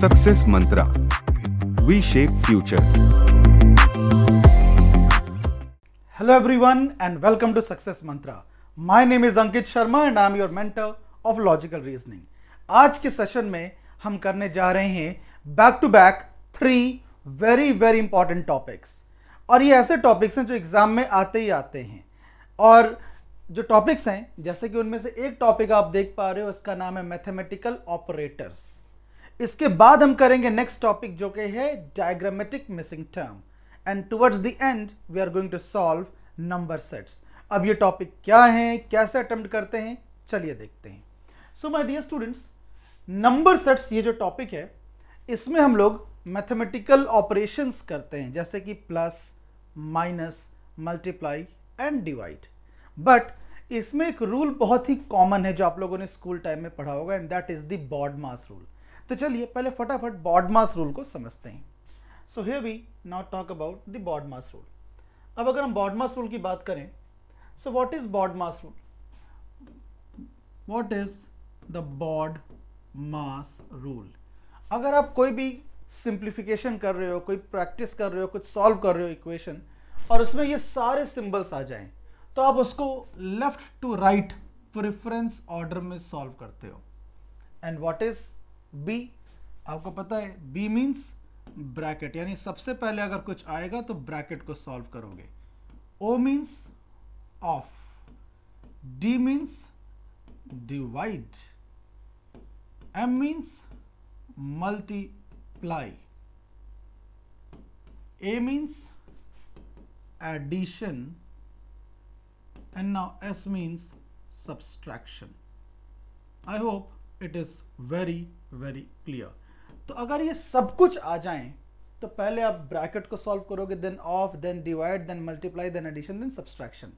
Success Mantra. We shape future. Hello everyone and welcome to Success Mantra. My name is Ankit Sharma and I am your mentor of Logical Reasoning. आज के session में हम करने जा रहे हैं back to back 3 very important topics, और ये ऐसे टॉपिक्स हैं जो एग्जाम में आते ही आते हैं। और जो टॉपिक्स हैं, जैसे कि उनमें से एक टॉपिक आप देख पा रहे हो, इसका नाम है मैथमेटिकल ऑपरेटर्स। इसके बाद हम करेंगे नेक्स्ट टॉपिक जो कि है diagrammatic missing term, and towards the end we are going to solve number sets. अब ये टॉपिक क्या है, कैसे अटेम्प्ट करते हैं, चलिए देखते हैं। So my dear students, number sets ये जो टॉपिक है, इसमें हम लोग मैथमेटिकल ऑपरेशंस करते हैं, जैसे कि plus, minus, multiply and divide. But इसमें एक रूल बहुत ही कॉमन है जो आप लोगों ने स्कूल टाइम में पढ़ा होगा, and that is the BODMAS rule. तो चलिए पहले फटाफट बॉडमास रूल को समझते हैं। So here we now talk about the BODMAS rule. अब अगर हम बॉडमास रूल की बात करें, so what is BODMAS rule? What is the BODMAS rule? अगर आप कोई भी सिंप्लीफिकेशन कर रहे हो, कोई प्रैक्टिस कर रहे हो, कुछ सॉल्व कर रहे हो इक्वेशन, और उसमें ये सारे सिंबल्स आ जाएं, तो आप उसको left to right preference order में सॉल्व करते हो। And what is B? आपको पता है बी मीन्स ब्रैकेट, यानी सबसे पहले अगर कुछ आएगा तो ब्रैकेट को सॉल्व करोगे। O means of, D means divide, M means multiply, A means addition, and now S means subtraction. I hope it is very clear. तो अगर ये सब कुछ आ जाएं तो पहले आप ब्रैकेट को सॉल्व करोगे, then of, then divide, then multiply, then addition, then subtraction.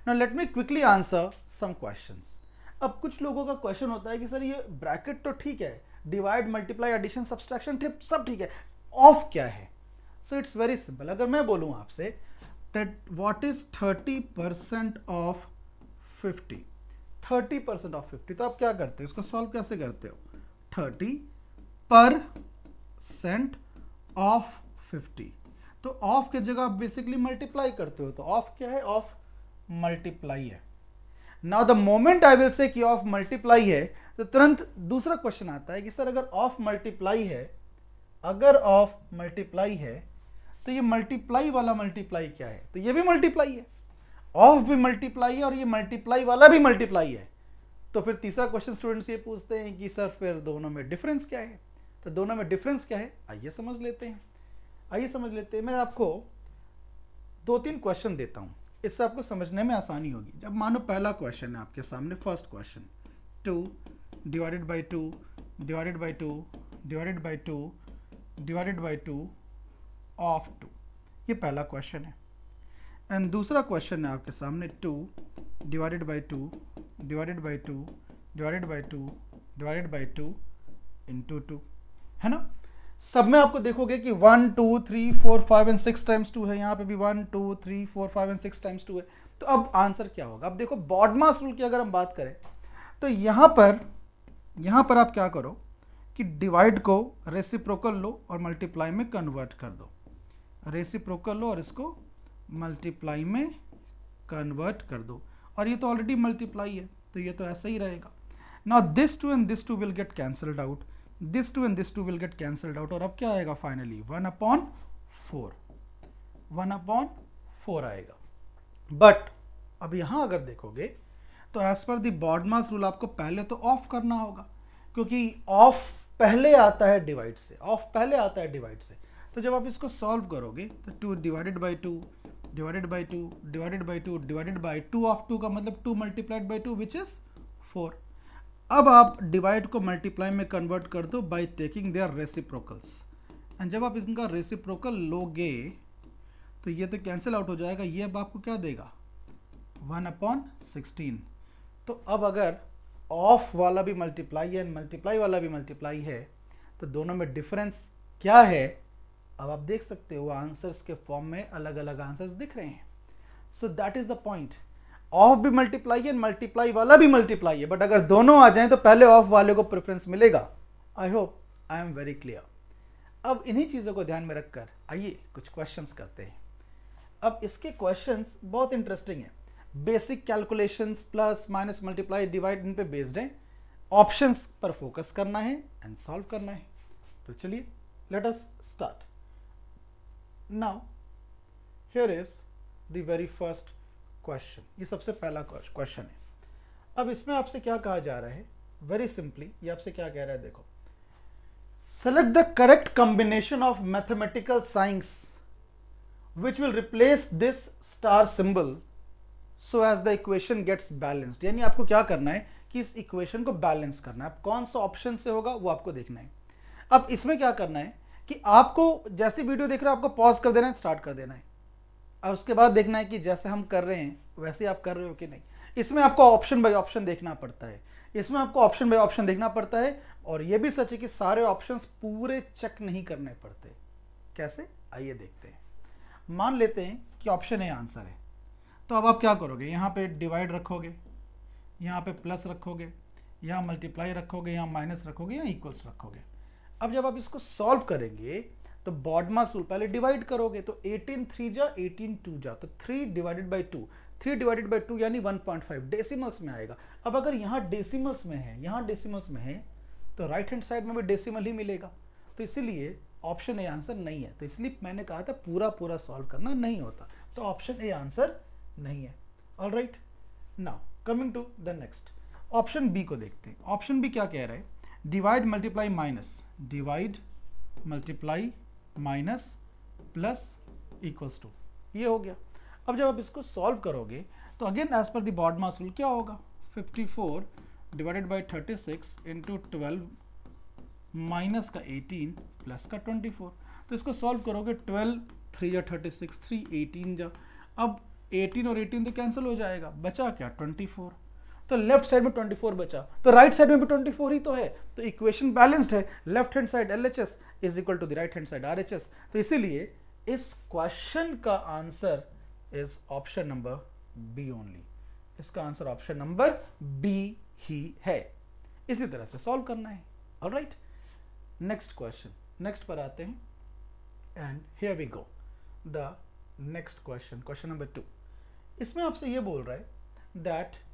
Now let me quickly answer some questions. अब कुछ लोगों का क्वेश्चन होता है कि सर ये ब्रैकेट तो ठीक है, डिवाइड, मल्टीप्लाई, एडिशन, सब्सट्रैक्शन सब ठीक है, ऑफ क्या है? So it's very simple. अगर मैं बोलूँ आपसे that what is 30% of 50? 30% of 50, तो आप क्या करते हो, इसको सॉल्व कैसे करते हो? 30% of 50, तो ऑफ की जगह आप बेसिकली मल्टीप्लाई करते हो, तो ऑफ क्या है? ऑफ मल्टीप्लाई है। Now the moment I will say कि ऑफ मल्टीप्लाई है, तो तुरंत दूसरा क्वेश्चन आता है कि सर अगर ऑफ मल्टीप्लाई है, अगर ऑफ मल्टीप्लाई है तो ये मल्टीप्लाई वाला मल्टीप्लाई क्या है? तो ये भी मल्टीप्लाई है, ऑफ भी मल्टीप्लाई है, और ये मल्टीप्लाई वाला भी मल्टीप्लाई है। तो फिर तीसरा क्वेश्चन स्टूडेंट्स ये पूछते हैं कि सर फिर दोनों में डिफरेंस क्या है? तो दोनों में डिफरेंस क्या है, आइए समझ लेते हैं। मैं आपको 2-3 क्वेश्चन देता हूं, इससे आपको समझने में आसानी होगी। जब मानो पहला क्वेश्चन है आपके सामने, first question, 2 divided by 2 divided by 2 divided by 2 divided by 2 of 2, ये पहला क्वेश्चन है। एंड दूसरा क्वेश्चन है आपके सामने, 2 divided by 2 divided by 2 divided by 2 divided by 2 into 2, है ना? सब में आपको देखोगे कि 1 2 3 4 5 एंड 6 टाइम्स 2 है, यहाँ पे भी 1 2 3 4 5 एंड 6 टाइम्स 2 है। तो अब आंसर क्या होगा? अब देखो बॉडमास रूल की अगर हम बात करें तो यहाँ पर आप क्या करो कि डिवाइड को रेसिप्रोकल लो और मल्टीप्लाई में कन्वर्ट कर दो। रेसिप्रोकल लो और इसको मल्टीप्लाई में कन्वर्ट कर दो, और ये तो ऑलरेडी मल्टीप्लाई है, तो ये तो ऐसा ही रहेगा। Now this 2 and this 2 will get cancelled out, this 2 and this 2 will get cancelled out, और अब क्या आएगा फाइनली? 1/4 आएगा। बट अब यहाँ अगर देखोगे तो as per the BODMAS rule आपको पहले तो ऑफ करना होगा, क्योंकि ऑफ पहले आता है डिवाइड से, तो जब आप इसको सॉल्व करोगे तो 2 divided by 2 divided by 2 divided by 2 divided by 2 of 2 का मतलब 2 मल्टीप्लाइड बाई 2 विच इज 4। अब आप डिवाइड को मल्टीप्लाई में कन्वर्ट कर दो by taking their reciprocals, and जब आप इनका रेसिप्रोकल लोगे तो ये तो कैंसिल आउट हो जाएगा, ये अब आपको क्या देगा? 1/16। तो अब अगर ऑफ वाला भी मल्टीप्लाई है, मल्टीप्लाई वाला भी मल्टीप्लाई है, तो दोनों में डिफरेंस क्या है? अब आप देख सकते हो आंसर्स के फॉर्म में अलग अलग आंसर्स दिख रहे हैं। So that is the point. Of भी मल्टीप्लाई है, मल्टीप्लाई वाला भी मल्टीप्लाई है, बट अगर दोनों आ जाएं तो पहले ऑफ वाले को प्रेफरेंस मिलेगा। I hope I am very clear. अब इन्हीं चीज़ों को ध्यान में रखकर आइए कुछ क्वेश्चंस करते हैं। अब इसके क्वेश्चंस बहुत इंटरेस्टिंग है, basic calculations, plus minus multiply divide in पे बेस्ड है, ऑप्शंस पर फोकस करना है एंड सॉल्व करना है। तो चलिए let us start now. Here is the very first question, ये सबसे पहला क्वेश्चन है। अब इसमें आपसे क्या कहा जा रहा है, वेरी सिंपली ये आपसे क्या कह रहा है, देखो, select the correct combination of mathematical signs which will replace this star symbol so as the equation gets balanced। यानी आपको क्या करना है कि इस इक्वेशन को बैलेंस करना है। अब कौन सा ऑप्शन से होगा वो आपको देखना है। अब इसमें क्या करना है कि आपको जैसी वीडियो देख रहे हो आपको पॉज कर देना है, स्टार्ट कर देना है, और उसके बाद देखना है कि जैसे हम कर रहे हैं वैसे आप कर रहे हो कि नहीं। इसमें आपको ऑप्शन बाय ऑप्शन देखना पड़ता है, इसमें आपको ऑप्शन बाय ऑप्शन देखना पड़ता है। और ये भी सच है कि सारे ऑप्शंस पूरे चेक नहीं करने पड़ते। कैसे, आइए देखते हैं। मान लेते हैं कि ऑप्शन ए आंसर है, तो अब आप क्या करोगे, यहाँ पे डिवाइड रखोगे, यहाँ पे प्लस रखोगे, यहाँ मल्टीप्लाई रखोगे, यहाँ माइनस रखोगे, यहाँ इक्वल्स रखोगे। अब जब आप इसको सॉल्व करेंगे तो बॉडमास रूल, पहले डिवाइड करोगे तो 18 3 जा 18 2 जा, तो 3 डिवाइडेड बाई 2, 3 डिवाइडेड बाई 2 यानी 1.5 डेसिमल्स में आएगा। अब अगर यहाँ डेसिमल्स में है, यहाँ डेसिमल्स में है, तो राइट हैंड साइड में भी डेसिमल ही मिलेगा। तो इसीलिए ऑप्शन ए आंसर नहीं है। तो इसलिए मैंने कहा था पूरा पूरा सॉल्व करना नहीं होता, तो ऑप्शन ए आंसर नहीं है। Alright, now coming to the next, option B को देखते हैं। ऑप्शन बी क्या कह रहा है, divide multiply minus, divide multiply minus plus equals to, ये हो गया। अब जब आप इसको सॉल्व करोगे तो again as per the BODMAS rule क्या होगा, 54 डिवाइडेड बाई 36 इंटू 12 माइनस का 18 प्लस का 24। तो इसको सॉल्व करोगे, 12 3 जा 36, 3 18 जा, अब 18 और 18 तो कैंसिल हो जाएगा, बचा क्या 24। तो लेफ्ट साइड में 24 बचा, तो राइट साइड में भी 24 ही तो है। तो इक्वेशन बैलेंस्ड है, left hand side LHS is equal to the right hand side RHS। तो इसीलिए इस क्वेश्चन का answer is option number B only. इसका आंसर ऑप्शन नंबर बी ही है। इसी तरह से सॉल्व करना है। ऑलराइट, नेक्स्ट क्वेश्चन, नेक्स्ट पर आते हैं and here we go the next question, question number 2। इसमें आपसे ये बोल रहा है that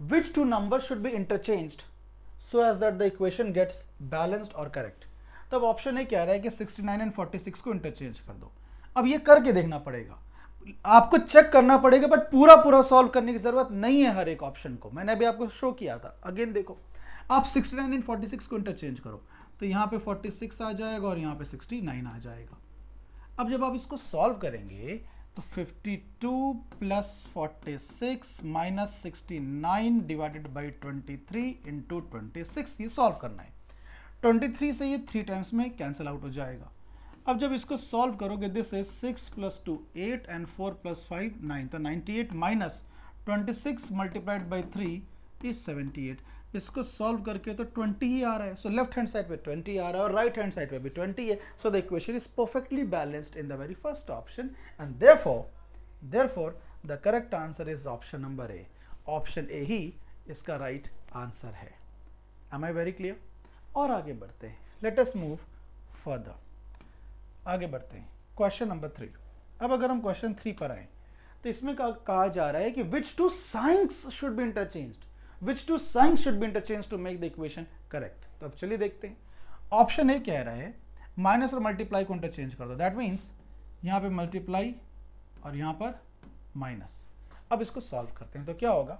which two numbers should be interchanged so as that the equation gets balanced or correct। तब ऑप्शन ए कह रहा है कि 69 एंड 46 को इंटरचेंज कर दो। अब ये करके देखना पड़ेगा, आपको चेक करना पड़ेगा, बट पूरा पूरा सॉल्व करने की जरूरत नहीं है हर एक ऑप्शन को। मैंने अभी आपको शो किया था, अगेन देखो, आप 69 एंड 46 को इंटरचेंज करो तो यहाँ पे 46 आ जाएगा और यहाँ पे 69 आ जाएगा। अब जब आप इसको सॉल्व करेंगे तो 52 plus 46 minus 69 divided by 23 into 26, ये सॉल्व करना है। 23 से ये 3 टाइम्स में कैंसिल आउट हो जाएगा। अब जब इसको सॉल्व करोगे, this is 6 plus 2 8 and 4 plus 5 9, तो 98 माइनस 26 मल्टीप्लाइड बाई 3 इज 78। इसको सॉल्व करके तो 20 ही आ रहा है। सो लेफ्ट हैंड साइड पे 20 आ रहा है और राइट हैंड साइड पे भी 20 है। So the equation is perfectly balanced in the very first option and therefore the correct answer is option number A. Option A ही इसका राइट आंसर है। Am I very clear? और आगे बढ़ते हैं, लेट अस मूव फर्दर। आगे बढ़ते हैं, क्वेश्चन नंबर 3। अब अगर हम क्वेश्चन 3 पर आए तो इसमें कहा जा रहा है कि which two signs should be interchanged, which two signs should be interchanged to make the equation correct। तो अब चलिए देखते हैं। ऑप्शन ए कह रहा है माइनस और मल्टीप्लाई को इंटरचेंज कर दो, दैट मीन्स यहाँ पे मल्टीप्लाई और यहाँ पर माइनस। अब इसको सॉल्व करते हैं तो क्या होगा,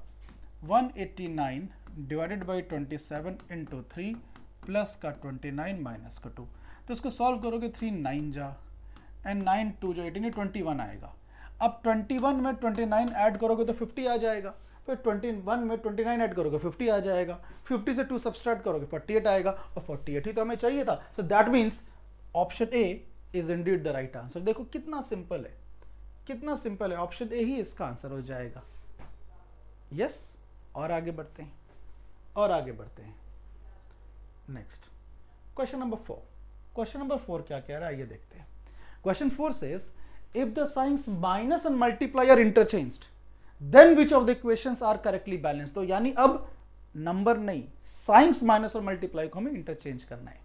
189 डिवाइडेड बाई 27 इंटू 3 प्लस का 29 माइनस का 2। तो इसको सॉल्व करोगे, 3 9 जा एंड 9 2 जो 18 21 आएगा। अब 21 में 29 ऐड करोगे तो 50 आ जाएगा, फिर 21 में 29 ऐड करोगे 50 आ जाएगा, 50 से 2 सब्सट्रैक्ट करोगे 48 आएगा, और 48 ही तो हमें चाहिए था। So that means option A is Indeed the right answer. देखो कितना सिंपल है, कितना सिंपल है, ऑप्शन ए ही इसका आंसर हो जाएगा। यस, और आगे बढ़ते हैं, और आगे बढ़ते हैं। Next question number 4। Question number 4 क्या कह रहा है ये देखते हैं। Question 4 says if the signs minus and multiply are interchanged then which of the equations are correctly balanced। तो यानी अब नंबर नहीं, साइंस माइनस और मल्टीप्लाई को हमें इंटरचेंज करना है।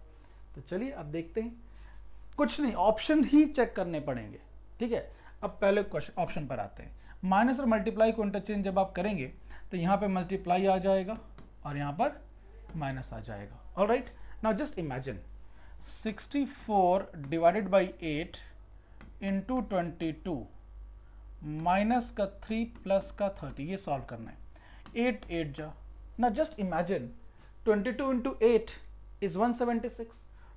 तो चलिए अब देखते हैं कुछ नहीं, ऑप्शन ही चेक करने पड़ेंगे, ठीक है। अब पहले क्वेश्चन ऑप्शन पर आते हैं। माइनस और मल्टीप्लाई को इंटरचेंज जब आप करेंगे तो यहाँ पे मल्टीप्लाई आ जाएगा और यहाँ पर माइनस आ जाएगा। Alright, now just imagine 64 divided by 8 into 22 minus का 3 प्लस का 30, ये सॉल्व करना है। 8 8 जा, ना just imagine 22 into 8 is 176,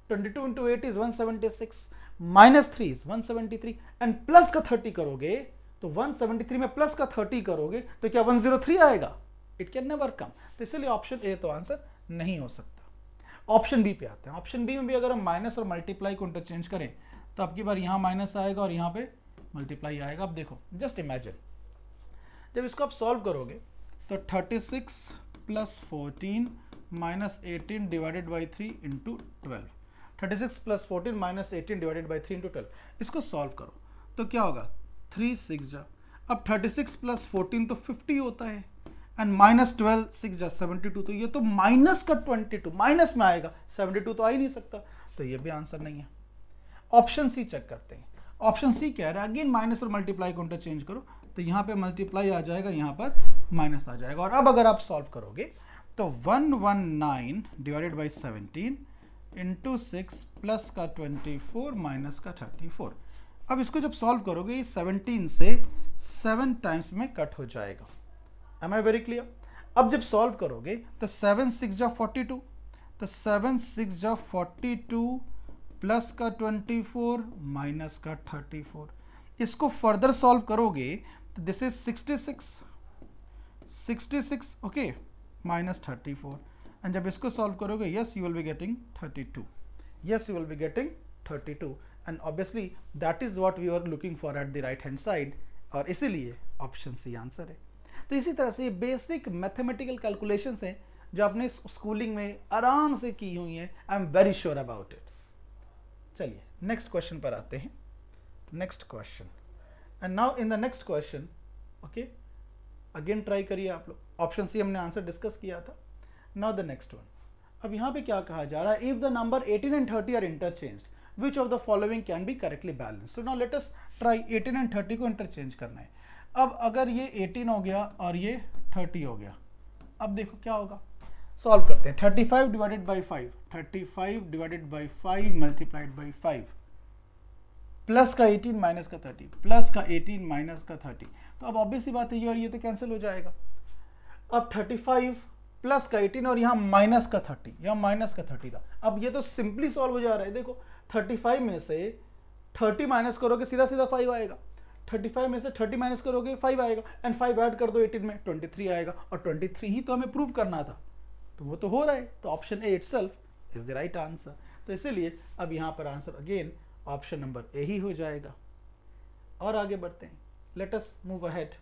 22 into 8 is 176, minus 3 is 173 and plus का 30 करोगे तो 173 में प्लस का 30 करोगे तो क्या 103 आएगा? It can never come. तो इसलिए ऑप्शन ए तो आंसर नहीं हो सकता। ऑप्शन बी पे आते हैं। ऑप्शन बी में भी अगर हम माइनस और मल्टीप्लाई को इंटरचेंज करें तो आपकी बार यहाँ माइनस आएगा और यहाँ पे मल्टीप्लाई आएगा। अब देखो, जस्ट इमेजिन जब इसको आप सॉल्व करोगे तो 36 plus 14 minus 18 divided by 3 into 12, 36 plus 14 minus 18 divided by 3 into 12, इसको सॉल्व करो तो क्या होगा? 3 6 जा, अब 36 प्लस 14 तो 50 होता है एंड माइनस 12 6 जा 72, तो ये तो माइनस का 22 माइनस में आएगा, 72 तो आ ही नहीं सकता, तो ये भी आंसर नहीं है। ऑप्शन सी चेक करते हैं। ऑप्शन सी कह रहा है अगेन माइनस और मल्टीप्लाई को इंटरचेंज करो, तो यहाँ पे मल्टीप्लाई आ जाएगा, यहाँ पर माइनस आ जाएगा। और अब अगर आप सॉल्व करोगे तो 119 डिवाइडेड बाई 17 इंटू 6 प्लस का 24 माइनस का 34। अब इसको जब सॉल्व करोगे ये 17 से 7 टाइम्स में कट हो जाएगा। Am I very clear? अब जब सॉल्व करोगे तो 7 6 जा 42, तो 7 6 जा 42 प्लस का 24 माइनस का 34। इसको फर्दर सॉल्व करोगे तो this is 66 okay minus 34 and जब इसको सॉल्व करोगे yes you will be getting 32, yes you will be getting 32 and obviously that is what we are looking for at the right hand side, और इसीलिए option C answer है। तो इसी तरह से बेसिक मैथमेटिकल कैलकुलेशंस हैं जो आपने स्कूलिंग में आराम से की हुई हैं। I am very sure about it. चलिए नेक्स्ट क्वेश्चन पर आते हैं। Next question, and now in the next question okay again try करिए आप लोग। ऑप्शन सी हमने आंसर डिस्कस किया था। Now the next one. अब यहाँ पे क्या कहा जा रहा है? If the number 18 and 30 are interchanged which of the following can be correctly balance. So now let us try 18 and 30 को इंटरचेंज करना है। अब अगर ये 18 हो गया और ये 30 हो गया, अब देखो क्या होगा, सॉल्व करते हैं। 35 divided by 5, 35 divided by 5 multiplied by 5 plus का 18 माइनस का 30 प्लस का 18 माइनस का 30, तो अब ऑब्वियस सी बात है ये और ये तो कैंसिल हो जाएगा। अब 35 प्लस का 18 और यहाँ माइनस का 30, यहाँ माइनस का 30 था। अब ये तो सिंपली सॉल्व हो जा रहा है। देखो 35 में से 30 माइनस करोगे सीधा सीधा 5 आएगा, 35 में से 30 माइनस करोगे 5 आएगा एंड 5 ऐड कर दो 18 में 23 आएगा, और 23 ही तो हमें प्रूव करना था, तो वो तो हो रहा है। तो option A itself is the right answer. तो इसीलिए अब यहाँ पर answer again option number A ही हो जाएगा। और आगे बढ़ते हैं, let us move ahead.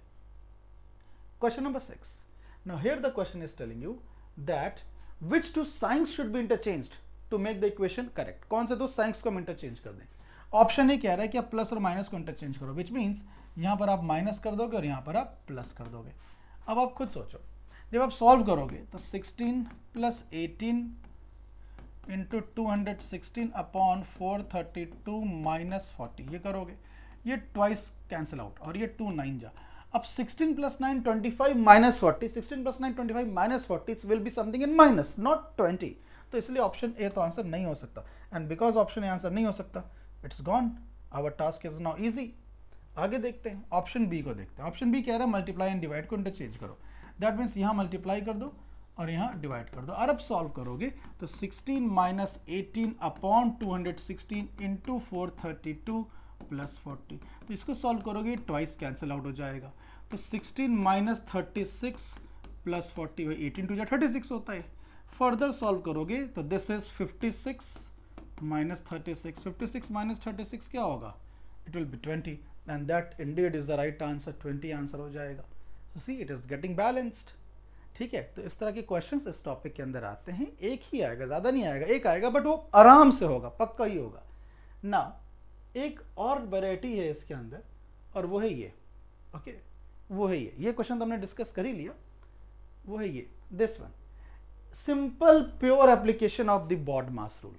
Question number 6। Now here the question is telling you that which two signs should be interchanged to make the equation correct. कौन से दो साइंस को हम इंटरचेंज कर दें? ऑप्शन ए कह रहा है कि आप प्लस और माइनस को इंटरचेंज करो, विच मीन्स यहाँ पर आप माइनस कर दोगे और यहाँ पर आप प्लस कर दोगे। अब आप खुद सोचो, जब आप सॉल्व करोगे तो 16 प्लस 18 इंटू 216 अपॉन 432 माइनस 40 ये करोगे, ये ट्वाइस कैंसिल आउट और ये 2 9 जा। अब 16 plus 9 25 minus 40, 16 plus 9 25 minus 40 will be something in minus not 20। तो इसलिए ऑप्शन ए तो आंसर नहीं हो सकता, and because option A answer नहीं हो सकता it's gone, our task is now easy. आगे देखते हैं, ऑप्शन बी को देखते हैं। ऑप्शन बी कह रहा है मल्टीप्लाई एंड डिवाइड को इंटरचेंज करो, दैट मीन्स यहाँ मल्टीप्लाई कर दो और यहाँ डिवाइड कर दो। और अब सॉल्व करोगे तो 16 माइनस 18 अपॉन 216 इंटू 432 प्लस 40, तो इसको सॉल्व करोगे ट्वाइस कैंसिल आउट हो जाएगा। तो 16 माइनस 36 प्लस 40 भाई 18 टू जा 36 होता है। फर्दर सॉल्व करोगे तो दिस इज 56 माइनस 36, 56 माइनस 36 क्या होगा? It will be 20 and that indeed is the right answer, 20 answer हो जाएगा। So see it is getting balanced. ठीक है, तो इस तरह के क्वेश्चंस इस टॉपिक के अंदर आते हैं। एक ही आएगा, ज़्यादा नहीं आएगा, एक आएगा बट वो आराम से होगा, पक्का ही होगा ना। एक और वैरायटी है इसके अंदर और वो है ये, ओके वो है ये क्वेश्चन तो हमने डिस्कस कर ही लिया, वो है ये this one, simple pure application of the BODMAS rule.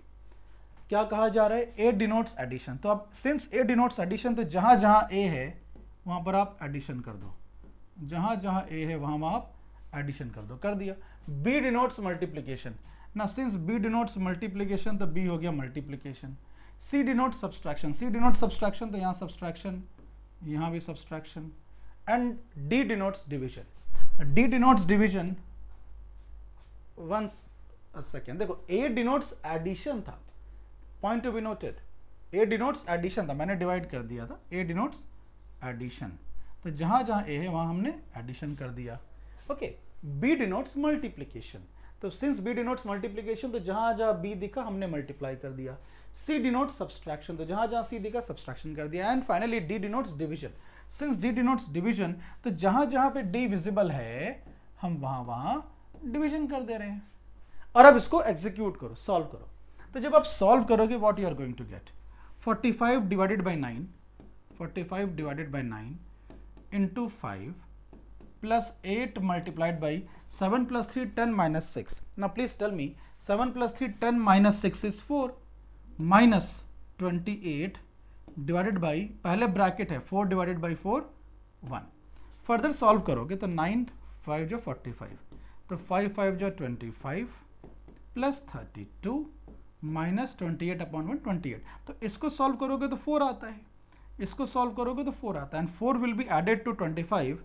क्या कहा जा रहा है, ए डिनोट्स एडिशन। तो अब सिंस ए डिनोट्स एडिशन, तो जहां जहां ए है वहां पर आप एडिशन कर दो, जहां जहां ए है वहां आप एडिशन कर दो, कर दिया। बी डिनोट्स मल्टीप्लीकेशन, ना सिंस बी डिनोट्स मल्टीप्लीकेशन तो बी हो गया multiplication. C denotes subtraction, C denotes subtraction तो यहाँ सब्सट्रैक्शन, यहाँ भी subtraction. And D denotes division, D denotes division, once second, देखो ए डिनोट्स एडिशन था, point to be noted, A denotes addition था, मैंने डिवाइड कर दिया था, ए डिनोट्स एडिशन, तो जहां जहां ए है वहां हमने एडिशन कर दिया। ओके, बी डिनोट्स मल्टीप्लीकेशन, तो सिंस बी डिनोट्स मल्टीप्लीकेशन तो जहां जहां बी दिखा हमने मल्टीप्लाई कर दिया। सी डिनोट्स सब्सट्रैक्शन, तो जहां जहां सी दिखा सब्सट्रैक्शन कर दिया। And finally D denotes division, since D denotes division तो जहां जहां पे डी विजिबल है हम वहां वहां डिवीजन कर दे रहे हैं। और अब इसको एग्जीक्यूट करो, सॉल्व करो। तो जब आप सॉल्व करोगे what you are going to get, 45 divided by 9, 45 divided by 9 into 5 plus 8 multiplied by 7 plus 3 10 minus 6. Now please tell me 7 plus 3 10 minus 6 is 4 minus 28 divided by, पहले ब्रैकेट है 4 divided by 4 1। फर्दर सॉल्व करोगे तो 9 5 जो 45, तो 5 5 जो 25 plus 32 minus 28 upon 1 28। तो इसको solve करोगे तो 4 आता है, इसको सॉल्व करोगे तो 4 आता है, and 4 will be added to 25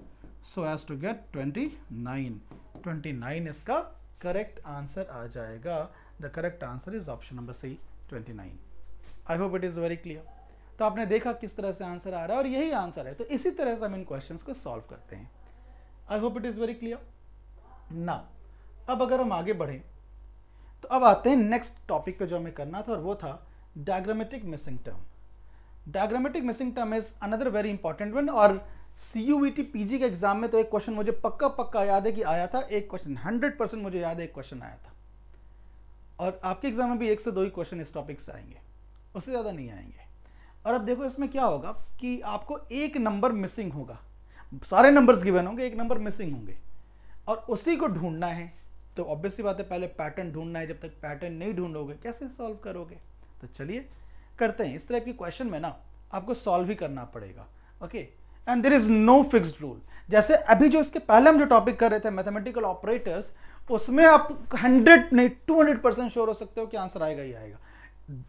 so as to get 29। 29 इसका करेक्ट आंसर आ जाएगा। The correct answer is option number C 29। I hope it is very clear. तो आपने देखा किस तरह से आंसर आ रहा है और यही आंसर है। तो इसी तरह से हम इन क्वेश्चंस को सॉल्व करते हैं। आई hope it is very clear. ना अब अगर हम आगे बढ़ें तो अब आते हैं नेक्स्ट टॉपिक पे जो हमें करना था, और वो था diagrammatic missing term. Diagrammatic missing term is another very important one, और CUET PG के एग्जाम में तो एक क्वेश्चन मुझे पक्का याद है कि आया था, एक क्वेश्चन 100% मुझे याद है, एक क्वेश्चन आया था। और आपके एग्जाम में भी 1 से 2 ही क्वेश्चन इस टॉपिक से आएंगे, उससे ज़्यादा नहीं आएंगे। और अब देखो इसमें क्या होगा कि आपको एक नंबर मिसिंग होगा, सारे नंबर्स गिवन होंगे, एक नंबर मिसिंग होंगे, और उसी को ढूंढना है। तो ऑब्वियसली बात है, पहले पैटर्न ढूंढना है। जब तक पैटर्न नहीं ढूंढोगे कैसे सॉल्व करोगे? तो चलिए करते हैं। इस तरह की क्वेश्चन में ना आपको सॉल्व ही करना पड़ेगा। Okay, and there is no fixed rule. जैसे अभी जो इसके पहले हम जो टॉपिक कर रहे थे मैथमेटिकल ऑपरेटर्स, उसमें आप 100 नहीं 200% श्योर हो सकते हो कि आंसर आएगा ही आएगा।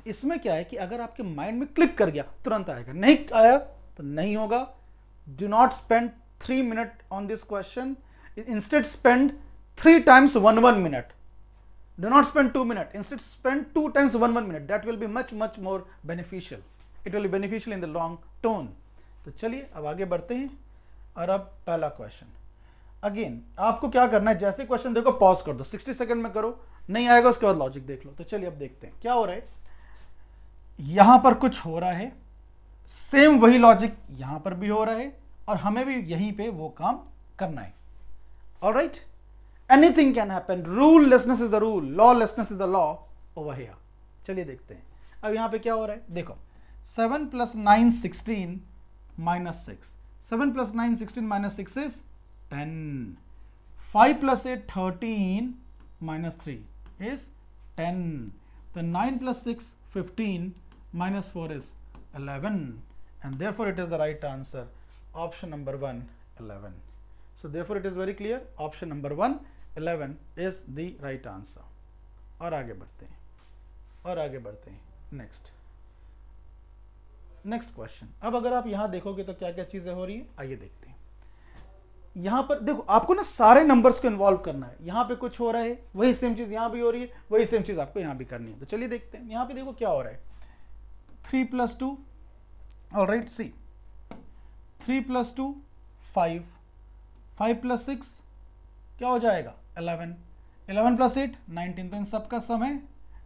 इसमें क्या है कि अगर आपके माइंड में क्लिक कर गया तुरंत आएगा, नहीं आया तो नहीं होगा। Do not spend 3 minute on this question, instead spend 3 times 1 minute. Do not spend 2 minutes. Instead, spend 2 times 1 minute. That will be much more beneficial. It will be beneficial in the long term. तो चलिए अब आगे बढ़ते हैं। और अब पहला question, again आपको क्या करना है, जैसे क्वेश्चन देखो पॉज कर दो, 60 सेकंड में करो, नहीं आएगा उसके बाद लॉजिक देख लो। तो चलिए अब देखते हैं क्या हो रहा है। यहां पर कुछ हो रहा है, सेम वही लॉजिक यहां पर भी हो रहा है, और हमें भी यहीं पे वो काम करना है। Alright, anything can happen, rulelessness is the rule, lawlessness is the law over here। चलिए देखते हैं अब यहाँ पे क्या हो रहा है। देखो 7 plus 9 16 minus 6, 7 plus 9 16 minus 6 is 10, 5 plus 8 13 minus 3 is 10, then 9 plus 6 15 minus 4 is 11, and therefore it is the right answer, option number 1 11। So therefore it is very clear, option number 1 11 is the right answer। और आगे बढ़ते हैं, और आगे बढ़ते हैं। Next question. अब अगर आप यहां देखोगे तो क्या क्या चीजें हो रही हैं, आइए देखते हैं। यहां पर देखो आपको ना सारे नंबर्स को इन्वॉल्व करना है। यहां पे कुछ हो रहा है, वही सेम चीज यहां भी हो रही है, वही सेम चीज आपको यहां भी करनी है। तो चलिए देखते हैं। यहां पे देखो क्या हो रहा है, 3 plus 2, ऑलराइट, सी 3 plus 2 5, 5 plus 6 क्या हो जाएगा 11, 11 plus 8 19, तो इन सबका सम है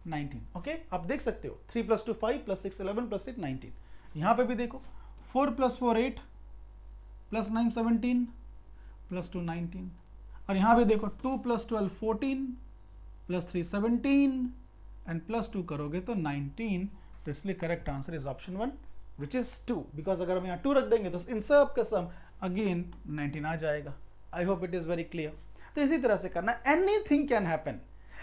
19। ओके, आप देख सकते हो 3 plus 2 5 plus 6 11 plus 8 19। यहां पे भी देखो 4 plus 4 8 plus 9 17 plus 2 19, और यहां पे देखो 2 plus 12 14 plus 3 17 एंड प्लस 2 करोगे तो 19। तो इसलिए correct answer is option 1 which is 2, because अगर हम यहाँ 2 रख देंगे तो इन सब का सम अगेन 19 आ जाएगा। आई hope it is very clear. तो इसी तरह से करना, एनीथिंग कैन हैपन।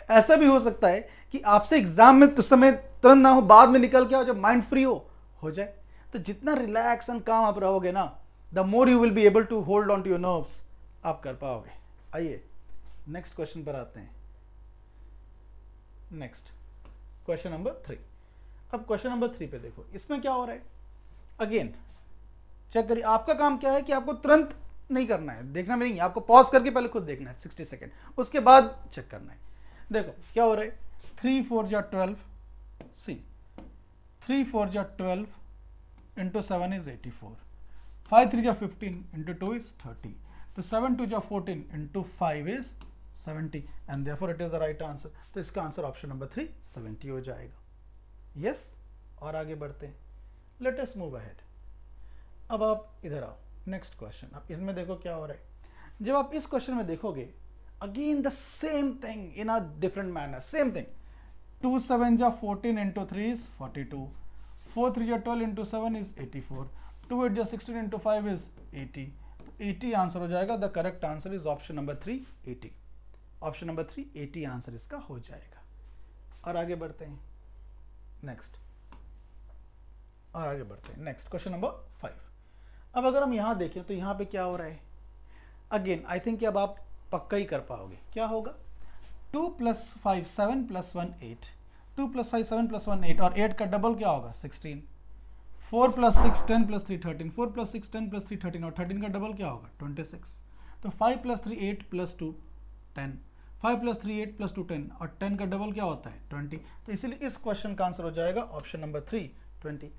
ऐसा भी हो सकता है कि आपसे एग्जाम में उस समय तुरंत ना हो, बाद में निकल के आओ, जब माइंड फ्री हो जाए। तो जितना रिलैक्स एंड काम आप रहोगे ना, the more you will be able to hold on to your nerves, आप कर पाओगे। आइए नेक्स्ट क्वेश्चन पर आते हैं। Next question number 3। अब क्वेश्चन नंबर 3 पे देखो, इसमें क्या हो रहा है, अगेन चेक करिए। आपका काम क्या है कि आपको तुरंत नहीं करना है, देखना भी नहीं, आपको पॉज करके पहले खुद देखना है 60 सेकेंड, उसके बाद चेक करना है। देखो क्या हो रहा है, 3 4 जा 12, सी 3 4 जा 12 इंटू 7 इज 84, 5 3 जा 15 इंटू 2 इज 30, तो 7 2 जा 14 into 5 is 70 and therefore it is the right answer. तो इसका आंसर ऑप्शन नंबर 3 70 हो जाएगा। यस, और आगे बढ़ते हैं, लेट अस मूव अहेड। अब आप इधर आओ, नेक्स्ट क्वेश्चन। अब इसमें देखो क्या हो रहा है, जब आप इस क्वेश्चन में देखोगे, again the same thing in a different manner, same thing. 2 7 जा 14 इंटू 3 इज 42, 4 3 जा 12 इंटू 7 इज 84, 2 8 जा 16 इंटू 5 इज 80, 80 आंसर हो जाएगा। The correct answer is option number 3 80। Option number 3 80 answer इसका हो जाएगा। और आगे बढ़ते हैं नेक्स्ट, और आगे बढ़ते हैं नेक्स्ट क्वेश्चन नंबर 5। अब अगर हम यहां देखें तो यहां पे क्या हो रहा है, अगेन आई थिंक अब आप पक्का ही कर पाओगे। क्या होगा, 2 + 5 7 + 1 8, 2 + 5 7 + 1 8, और 8 का डबल क्या होगा 16, 4 + 6 10 + 3 13, 4 + 6 10 + 3 13, और 13 का डबल क्या होगा 26। तो 5 + 3 8 + 2 10, 5 + 3 8 + 2 10, और 10 का डबल क्या होता है 20। तो इसीलिए इस क्वेश्चन का आंसर हो जाएगा option number 3 20।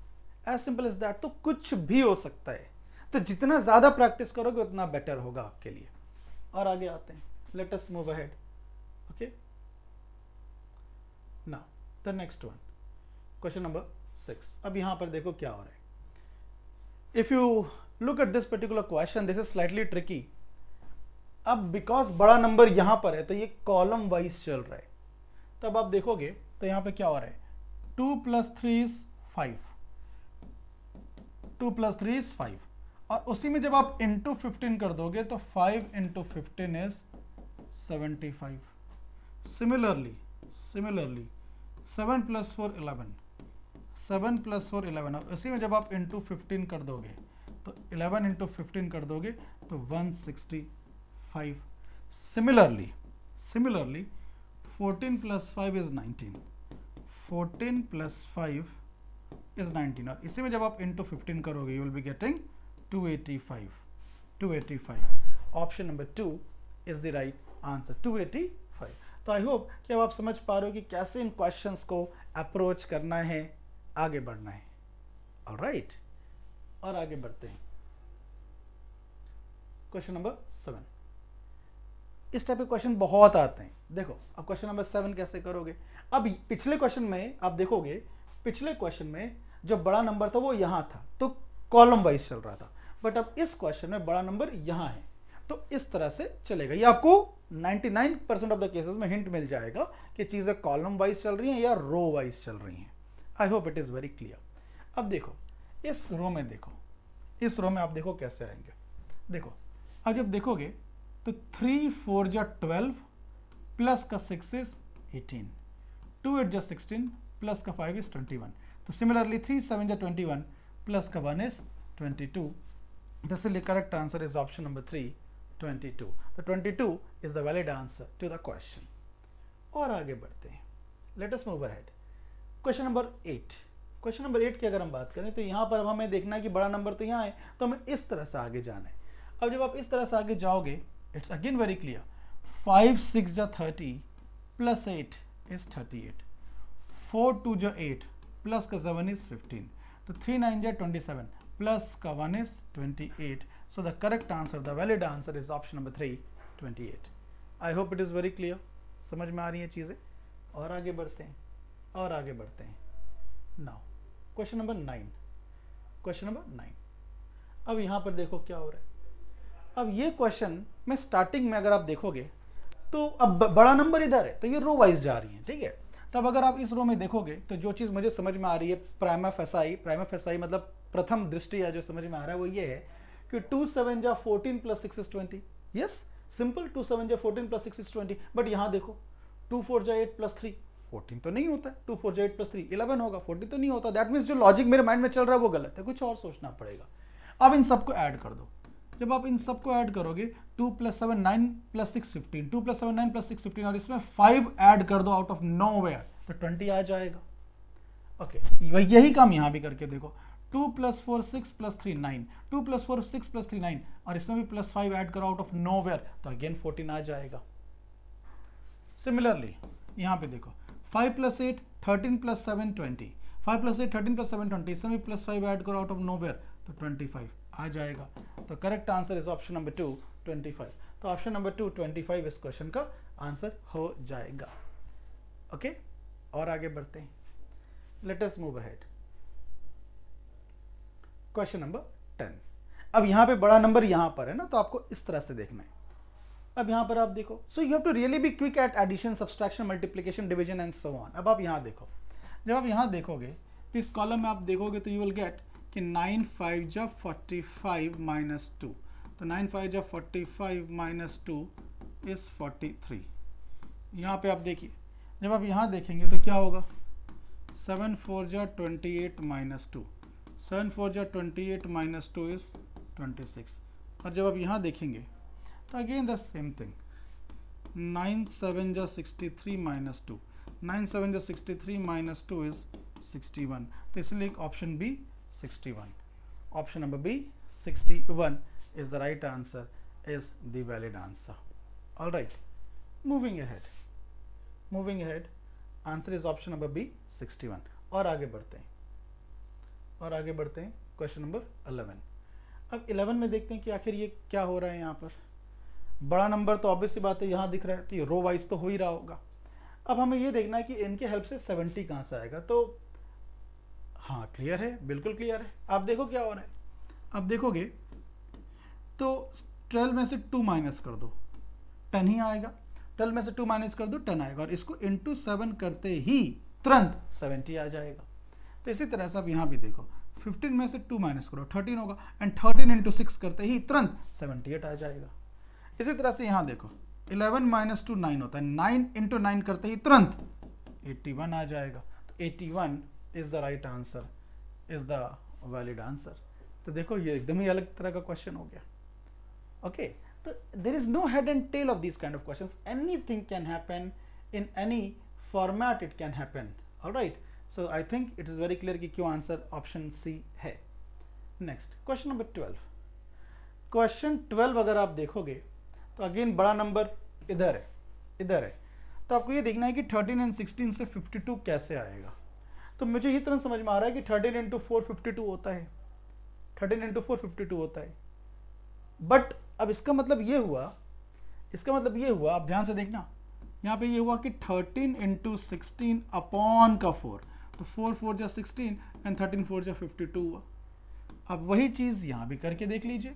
As simple as that. तो कुछ भी हो सकता है, तो जितना ज्यादा प्रैक्टिस करोगे उतना बेटर होगा आपके लिए। और आगे आते हैं, let us move ahead. Okay, now the next one, question number 6। अब यहां पर देखो क्या हो रहा है। If you look at this particular question, this is slightly tricky. अब बिकॉज बड़ा नंबर यहां पर है तो ये कॉलम वाइज चल रहा है। तो अब आप देखोगे तो यहां पे क्या हो रहा है, 2 + 3 इज 5, 2 + 3 इज 5, और उसी में जब आप इंटू 15 कर दोगे तो 5 × 15 इज 75। सिमिलरली 7 + 4 11, 7 + 4 11, और उसी में जब आप इंटू 15 कर दोगे तो 11 × 15 कर दोगे तो 165। सिमिलरली 14 + 5 इज 19, 14 + 5 इज 19, और इसी में जब आप इंटू 15 करोगे you will be getting 285। Option number 2 is the right answer, 285। तो आई होप कि अब आप समझ पा रहे हो कि कैसे इन क्वेश्चंस को अप्रोच करना है, आगे बढ़ना है। ऑलराइट, और आगे बढ़ते हैं क्वेश्चन नंबर 7। इस टाइप के क्वेश्चन बहुत आते हैं। देखो अब क्वेश्चन नंबर 7 कैसे करोगे। अब पिछले क्वेश्चन में आप देखोगे, पिछले क्वेश्चन में जो बड़ा नंबर था वो यहां था, तो कॉलम वाइज चल रहा था, बट अब इस क्वेश्चन में बड़ा नंबर यहां है, तो इस तरह से चलेगा। ये आपको 99% ऑफ द केसेस में हिंट मिल जाएगा कि चीजें कॉलम वाइज चल रही हैं या रो वाइज चल रही हैं। आई hope it is very clear. अब देखो इस रो में, देखो इस रो में आप देखो कैसे आएंगे। देखो अब जब देखोगे तो 3 4 जा 12 प्लस का 6 इज 18, 2 8 जा 16 प्लस का 5 इज 21। तो सिमिलरली 3 7 जा 21 प्लस का 1 is 22। The correct answer is option number 3 22. The 22 is the valid answer to the question. और आगे बढ़ते हैं, let us move ahead. Question number 8. Question number 8 की अगर हम बात करें तो यहाँ पर अब हमें देखना है कि बड़ा नंबर तो यहाँ है, तो हमें इस तरह से आगे जाना है। अब जब आप इस तरह से आगे जाओगे, it's again very clear. 5 6 जा 30 plus 8 is 38. 4 2 जा 8 plus का 7 is 15. तो 3 9 जा 27 plus का 1 is 28. So the correct answer, the valid answer is option number 3 28. I hope it is very clear. समझ में आ रही है चीजें। और आगे बढ़ते हैं, और आगे बढ़ते हैं। Now question number 9, question number 9। अब यहां पर देखो क्या हो रहा है। अब ये क्वेश्चन में स्टार्टिंग में अगर आप देखोगे तो अब बड़ा नंबर इधर है, तो ये रो वाइज जा रही है, ठीक है। तब अगर आप इस रो में देखोगे तो जो चीज मुझे समझ में आ रही है, प्राइमा फेसाई मतलब प्रथम दृष्टि या जो समझ में आ रहा है वो ये है कि 2 7 जा 14 प्लस 6 इज 20। यस, सिंपल, 2 7 जा 14 प्लस 6 इज 20। बट यहां देखो 2 4 जा 8 प्लस 3 14 तो नहीं होता है, 2 4 जा 8 प्लस 3 11 होगा, 40 तो नहीं होता। दैट मीन्स जो लॉजिक मेरे माइंड में चल रहा है वो गलत है, कुछ और सोचना पड़ेगा। अब इन सबको ऐड कर दो, जब आप इन सबको ऐड करोगे 2 + 7 9 + 6 15, 2 + 7 9 + 6 15 और इसमें 5 ऐड कर दो आउट ऑफ नोवेयर तो 20 आ जाएगा। ओके यही काम यहाँ भी करके देखो, 2 + 4 6 + 3 9, 2 + 4 6 + 3 9 और इसमें भी +5 ऐड करो आउट ऑफ नोवेयर तो अगेन 14 आ जाएगा। सिमिलरली यहाँ पे देखो 5 + 8 13 + 7 20, 5 + 8 13 + 7 20, इसमें भी +5 ऐड करो आउट ऑफ नोवेयर तो 25 आ जाएगा। तो correct answer is option number 2 25। तो ऑप्शन नंबर 2 25 इस क्वेश्चन का आंसर हो जाएगा। ओके और आगे बढ़ते हैं, let us move ahead. Question number 10। अब यहाँ पे बड़ा नंबर यहाँ पर है ना, तो आपको इस तरह से देखना है। अब यहाँ पर आप देखो, so you have to really be quick at addition, subtraction, multiplication, division and so on. अब आप यहाँ देखो, जब आप यहाँ देखोगे तो इस कॉलम में आप देखोगे तो यू विल गेट कि 9 5 जा 45 माइनस 2, तो 9 5 जा 45 माइनस 2 इज 43। यहाँ पे आप देखिए, जब आप यहाँ देखेंगे तो क्या होगा, 7 4 जा 28 माइनस 2, 7 4 जा 28 माइनस 2 इज 26। और जब आप यहाँ देखेंगे तो अगेन द सेम थिंग, 9 7 जा 63 माइनस 2, 9 7 जा 63 माइनस 2 इज 61। तो इसलिए option B 61, option number B 61 is the right answer, is the valid answer. All right, moving ahead, answer is option number B 61। और आगे बढ़ते हैं, क्वेश्चन नंबर 11। अब 11 में देखते हैं कि आखिर ये क्या हो रहा है। यहाँ पर बड़ा नंबर तो ऑब्वियस सी बात है यहाँ दिख रहा है, तो ये रो वाइज तो हो ही रहा होगा। अब हमें ये देखना है कि इनके हेल्प से 70 कहाँ से आएगा। तो हाँ क्लियर है, बिल्कुल क्लियर है। आप देखो क्या हो रहा है, आप देखोगे तो 12 में से 2 माइनस कर दो 10 ही आएगा, 12 में से 2 माइनस कर दो 10 आएगा, और इसको इंटू 7 करते ही तुरंत 70 आ जाएगा। तो इसी तरह से आप यहाँ भी देखो, 15 में से 2 माइनस करो 13 होगा, एंड 13 इंटू 6 करते ही तुरंत 78 आ जाएगा। इसी तरह से यहाँ देखो, 11 - 2 9 होता है, 9 इंटू 9 करते ही तुरंत 81 आ जाएगा। तो 81 is the right answer, is the valid answer. तो देखो ये एकदम ही अलग तरह का क्वेश्चन हो गया। Okay, so there is no head and tail of these kind of questions. Anything can happen in any format, it can happen. All right, so I think it is very clear कि क्यों answer option सी है। Next question number 12। Question 12 अगर आप देखोगे तो again बड़ा number इधर है, तो आपको ये देखना है कि 13 और 16 से 52 कैसे आएगा। तो मुझे ये तुरंत समझ में आ रहा है कि 13 इंटू 4 52 होता है, 13 इंटू 4 52 होता है। बट अब इसका मतलब ये हुआ, आप ध्यान से देखना, यहाँ पे ये हुआ कि 13 इंटू 16 अपॉन का 4, तो 4 4 जा 16 एंड 13 4 जा 52 हुआ। अब वही चीज़ यहाँ भी करके देख लीजिए,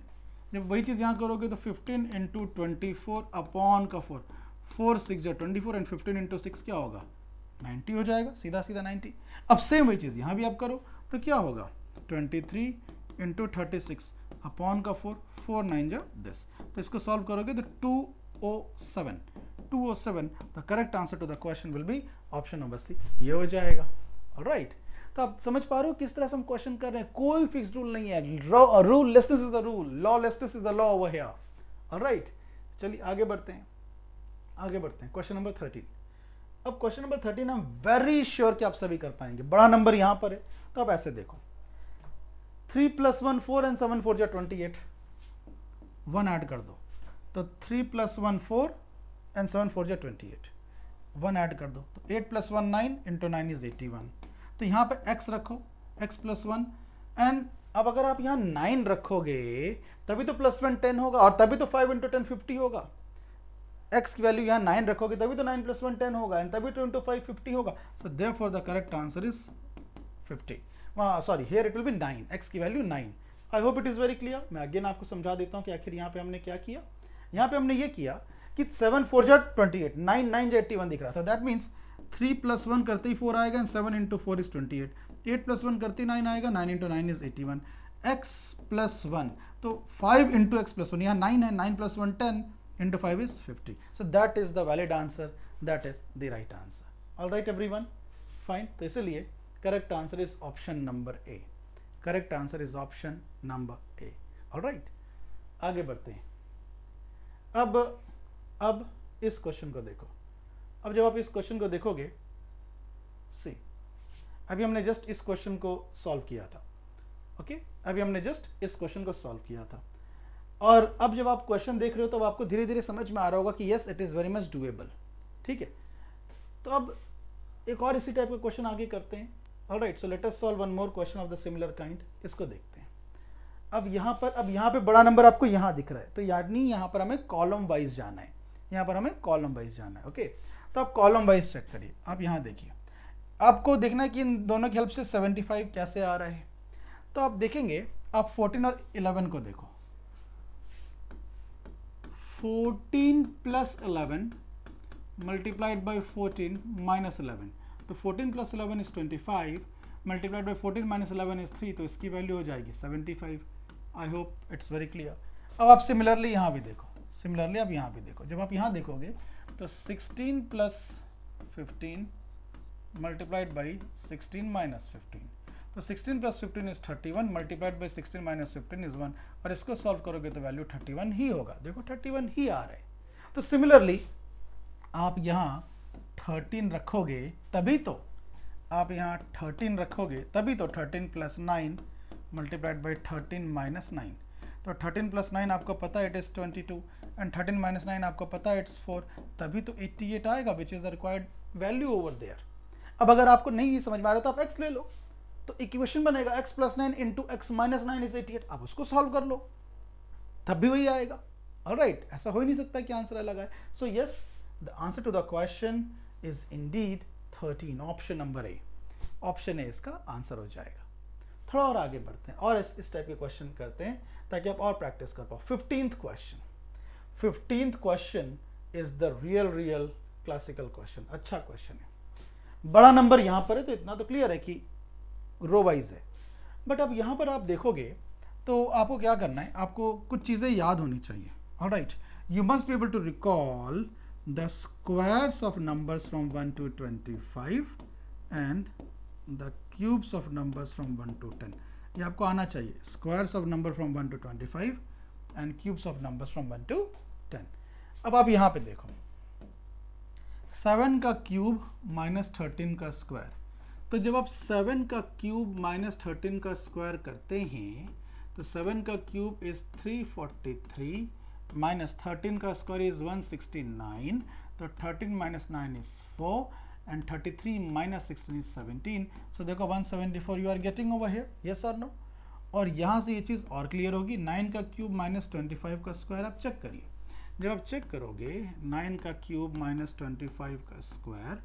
जब वही चीज़ यहाँ करोगे तो 15 इंटू 24 अपॉन का 4, 4 6 जा 24 एंड 15 इंटू 6 क्या होगा, 90 हो जाएगा, सीधा 90। अब सेम वही चीज़ यहाँ भी आप करो तो क्या होगा, 23 इंटू 36 अपॉन का 4, 4 9 जा 10। तो इसको सॉल्व करोगे तो 207। The correct answer to the question will be option number C, ये हो जाएगा। ऑलराइट, तो आप समझ पा रहे हो किस तरह से हम क्वेश्चन कर रहे हैं। कोई फिक्स रूल नहीं है, rulelessness is the rule, lawlessness is the law over here. Alright, चलिए आगे बढ़ते हैं। Question number 13। अब क्वेश्चन नंबर 13 हम वेरी श्योर कि आप सभी कर पाएंगे। बड़ा नंबर यहाँ पर है, तो आप ऐसे देखो, 3 + 1 4 एंड 7 4 जा 28, 1 ऐड कर दो, तो 3 + 1 4 एंड 7 4 जा 28, 1 ऐड कर दो, तो 8 + 1 9 इंटू 9 इज 81। तो यहाँ पे x रखो, x + 1, एंड अब अगर आप यहाँ 9 रखोगे तभी तो +1 10 होगा, और तभी तो 5 इंटू 10 50 होगा। x की वैल्यू यहाँ 9 रखोगे तभी तो 9 + 1 10 होगा, एंड तभी तो इंटू 5 50 होगा। सो therefore the correct answer is 50। Sorry, here it will B 9, x की value 9। I hope it is very clear. मैं अगेन आपको समझा देता हूँ कि आखिर यहाँ पे हमने क्या किया। यहाँ पे हमने ये किया कि 7 4 जा 28, 9 9 जा 81 दिख रहा था। दैट मीन्स 3 + 1 करते ही 4 आएगा, एंड 7 इंटू 4 इज 28, 8 + 1 करते ही 9 आएगा, 9 इंटू 9 इज 81, x + 1, तो 5 इंटू x + 1, यहाँ 9 है, 9 + 1 10 into 5 is 50. So that is the valid answer, that is the right answer. All right everyone, fine. तो इसलिए correct answer is option number A. Correct answer is option number A. All right, आगे बढ़ते हैं. अब इस question को देखो. अब जब आप इस क्वेश्चन को देखोगे, सी अभी हमने जस्ट इस क्वेश्चन को सॉल्व किया था. ओके, अभी हमने जस्ट इस क्वेश्चन को सॉल्व किया था, और अब जब आप क्वेश्चन देख रहे हो तो आपको धीरे धीरे समझ में आ रहा होगा कि yes it is very much doable. ठीक है, तो अब एक और इसी टाइप का क्वेश्चन आगे करते हैं. Alright, so let us solve one more question of the similar kind. इसको देखते हैं. अब यहाँ पे बड़ा नंबर आपको यहाँ दिख रहा है, तो यानी यहाँ पर हमें कॉलम वाइज जाना है. यहाँ पर हमें कॉलम वाइज जाना है. ओके, तो आप कॉलम वाइज चेक करिए. आप यहाँ देखिए, आपको देखना है कि इन दोनों की हेल्प से 75 कैसे आ रहा है. तो आप देखेंगे, आप 14 और 11 को देखो. 14 प्लस 11 मल्टीप्लाइड बाई 14 माइनस 11. तो 14 plus 11 is 25, multiplied by 14 minus 11 is 3, तो इसकी वैल्यू हो जाएगी 75. I hope it's very clear. अब आप सिमिलरली यहाँ भी देखो. सिमिलरली आप यहाँ भी देखो. जब आप यहाँ देखोगे तो 16 प्लस 15 मल्टीप्लाइड बाई 16 माइनस 15. तो 16 plus 15 is 31, multiplied by 16 minus 15 is 1. और इसको सॉल्व करोगे तो वैल्यू 31 ही होगा. देखो 31 ही आ रहा है. तो सिमिलरली आप यहाँ 13 रखोगे तभी तो, आप यहाँ 13 रखोगे तभी तो 13 प्लस 9 मल्टीप्लाइड बाई 13 माइनस 9. तो 13 प्लस 9 आपको पता है इट इज़ 22, एंड 13 माइनस 9 आपको पता है इट्स 4, तभी तो 88 आएगा, which is the required value over there. अब अगर आपको नहीं समझ में आ रहा तो आप x ले लो, तो इक्वेशन बनेगा x plus 9 into x minus 9 is 88. आप उसको सॉल्व कर लो, तब भी वही आएगा. ऑलराइट, ऐसा हो ही नहीं सकता कि आंसर अलग आए. So yes, the answer to the question is indeed 13, option number A. Option A इसका आंसर हो जाएगा. थोड़ा और आगे बढ़ते हैं और इस टाइप के क्वेश्चन करते हैं ताकि आप और प्रैक्टिस कर पाओ. 15th question is the real classical question. अच्छा क्वेश्चन है. बड़ा नंबर यहाँ पर है तो इतना तो क्लियर है कि रो वाइज है, बट अब यहाँ पर आप देखोगे तो आपको क्या करना है, आपको कुछ चीज़ें याद होनी चाहिए. Alright, you must be able to recall the squares of numbers from 1 to 25 and the cubes of numbers from 1 to 10. ये आपको आना चाहिए. Squares of number from 1 to 25 and cubes of numbers from 1 to 10. अब आप यहाँ पे देखो, 7 का क्यूब माइनस 13 का स्क्वायर. तो जब आप 7 का क्यूब माइनस 13 का स्क्वायर करते हैं तो 7 का क्यूब इज 343 माइनस 13 का स्क्वायर इज 169. तो 13 minus 9 is 4 and 33 minus 16 is 17. So देखो 174 you are getting over here, yes or no? और यहाँ से ये चीज़ और क्लियर होगी. 9 का क्यूब माइनस 25 का स्क्वायर आप चेक करिए. जब आप चेक करोगे 9 का क्यूब माइनस 25 का स्क्वायर,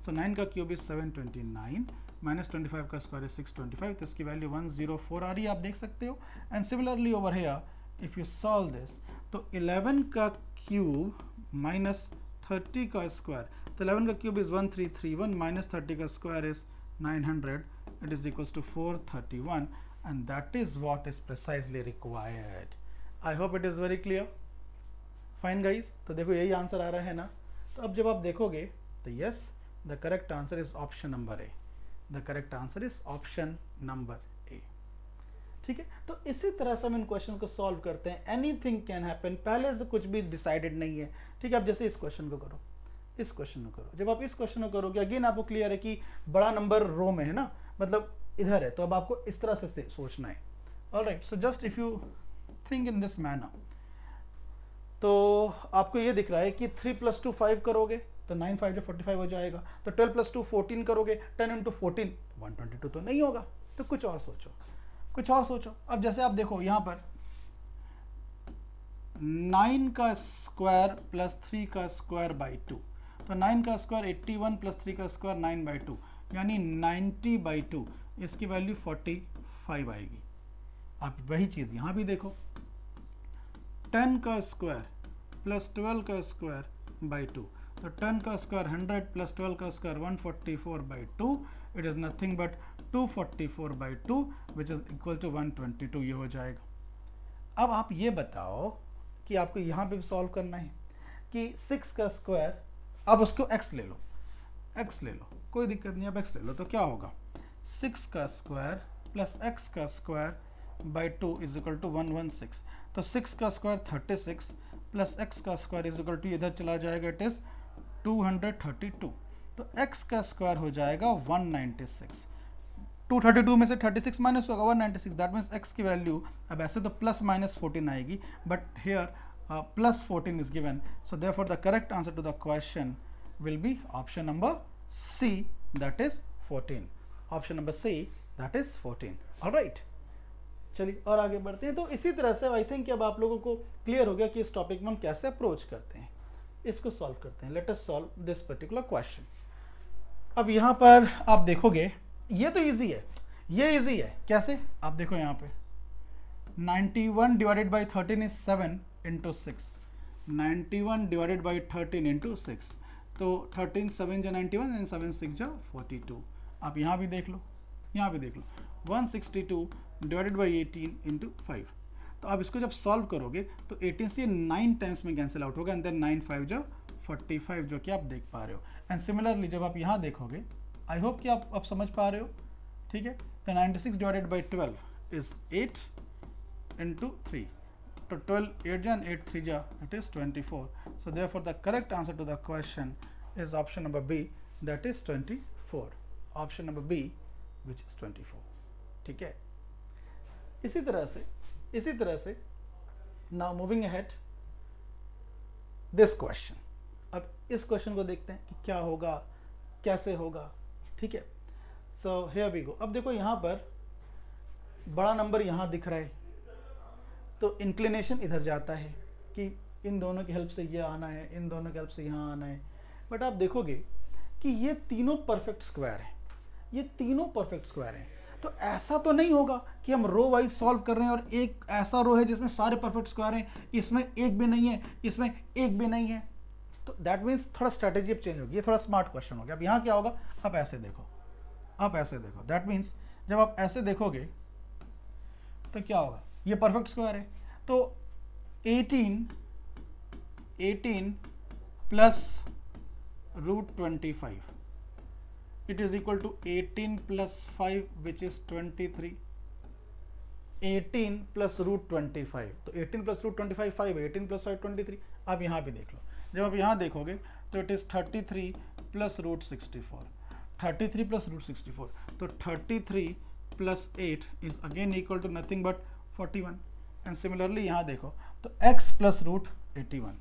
तो 9 का क्यूब इज 729 माइनस 25 का स्क्वायर इज 625, तो इसकी वैल्यू 104 आ रही है, आप देख सकते हो. And similarly over here if you solve this, तो 11 का क्यूब माइनस 30 का स्क्वायर, तो 11 का क्यूब इज 1331 माइनस 30 का square is 900, it is equals to 431, and that is what is precisely required. I hope it is very clear. Fine guys, तो देखो यही answer आ रहा है ना. तो अब जब आप देखोगे तो yes, the correct answer is option number A. The correct answer is option number ए. ठीक है, तो इसी तरह से हम इन क्वेश्चन को सॉल्व करते हैं. एनीथिंग कैन हैपन, पहले से कुछ भी डिसाइडेड नहीं है. ठीक है, अब जैसे इस क्वेश्चन को करो, इस क्वेश्चन को करो. जब आप इस क्वेश्चन को करोगे, अगेन आपको क्लियर है कि बड़ा नंबर रो में है ना, मतलब इधर है, तो अब आपको इस तरह से सोचना है. Alright, so just if you think in this manner, तो आपको ये दिख रहा है कि 3 + 2 5 करोगे तो 9 5 जो 45 हो जाएगा. तो 12 + 2 14 करोगे, 10 × 14 122 तो नहीं होगा. तो कुछ और सोचो, कुछ और सोचो. अब जैसे आप देखो यहाँ पर 9 का स्क्वायर प्लस 3 का स्क्वायर बाई 2, तो 9 का स्क्वायर 81 प्लस 3 का स्क्वायर 9/2, यानी 90/2. इसकी वैल्यू 45 आएगी. आप वही चीज़ यहाँ भी देखो, 10 का स्क्वायर प्लस 12 का स्क्वायर बाई 2, तो 10 का स्क्वायर 100 प्लस 12 का square 144/2, it is nothing but 244/2 which is equal to 122. ये हो जाएगा. अब आप ये बताओ कि आपको यहाँ पे भी सॉल्व करना है. कि 6 का स्क्वायर, अब उसको x ले लो, x ले लो, कोई दिक्कत नहीं, अब x ले लो, तो क्या होगा 6 का स्क्वायर प्लस x का square by 2 is equal to 116। तो 6 का स्क्वायर 36 प्लस x का स्क्वायर इज इक्वल टू, इधर चला जाएगा, इट इज 232। तो x का स्क्वायर हो जाएगा 196। 232 में से 36 माइनस होगा 196, दैट मीन्स x की वैल्यू, अब ऐसे तो प्लस माइनस 14 आएगी, but here plus 14 is given, so therefore the correct answer to the question will be option number C, that is 14। Option number C, that is 14। Alright, चलिए और आगे बढ़ते हैं। तो इसी तरह से आई थिंक अब आप लोगों को क्लियर हो गया कि इस टॉपिक में हम कैसे अप्रोच करते हैं, इसको सॉल्व करते हैं। Let us solve this particular question. अब यहाँ पर आप देखोगे ये तो इजी है, ये इजी है, कैसे आप देखो यहाँ पे 91 divided by 13 is 7 into 6, 91 divided by 13 into 6, तो 13 7 जा 91 एंड 7 6 जा 42। आप यहाँ भी देख लो, यहाँ भी देख लो 162 डिवाइडेड बाई 18 इंटू 5। तो आप इसको जब सॉल्व करोगे तो 18 से 9 टाइम्स में कैंसिल आउट होगा, एंड देन 9 5 जा 45, जो कि आप देख पा रहे हो। एंड सिमिलरली जब आप यहाँ देखोगे, आई होप कि आप समझ पा रहे हो, ठीक है। तो 96 डिवाइडेड बाई 12 इज 8 इंटू 3, तो 12 8 जा 8 3 जा, it is 24। So therefore the correct answer to the question is option number B, that is 24। Option number B which is 24, ठीक है। इसी तरह से now moving ahead this question. अब इस क्वेश्चन को देखते हैं कि क्या होगा, कैसे होगा, ठीक है। So here we go. अब देखो यहाँ पर बड़ा नंबर यहाँ दिख रहा है, तो इंक्लिनेशन इधर जाता है कि इन दोनों की हेल्प से ये आना है, इन दोनों की हेल्प से यहाँ आना है। बट आप देखोगे कि ये तीनों परफेक्ट स्क्वायर हैं, ये तीनों परफेक्ट स्क्वायर हैं। तो ऐसा तो नहीं होगा कि हम रो वाइज सॉल्व कर रहे हैं और एक ऐसा रो है जिसमें सारे परफेक्ट स्क्वायर हैं, इसमें एक भी नहीं है, इसमें एक भी नहीं है। तो दैट मीन्स थोड़ा स्ट्रैटेजी अब चेंज होगी, ये थोड़ा स्मार्ट क्वेश्चन हो गया। अब यहाँ क्या होगा, आप ऐसे देखो, आप ऐसे देखो, दैट मीन्स जब आप ऐसे देखोगे तो क्या होगा, ये परफेक्ट स्क्वायर है, तो 18 plus root 25 it is equal to 18 plus 5 which is 23, 18 plus root 25, तो 18 plus root 25 5 है, 18 plus 5 23। आप यहाँ भी देख लो, जब आप यहाँ देखोगे तो it is 33 plus root 64, 33 plus root 64, तो 33 plus 8 is again equal to nothing but 41। And similarly यहाँ देखो तो x plus root 81,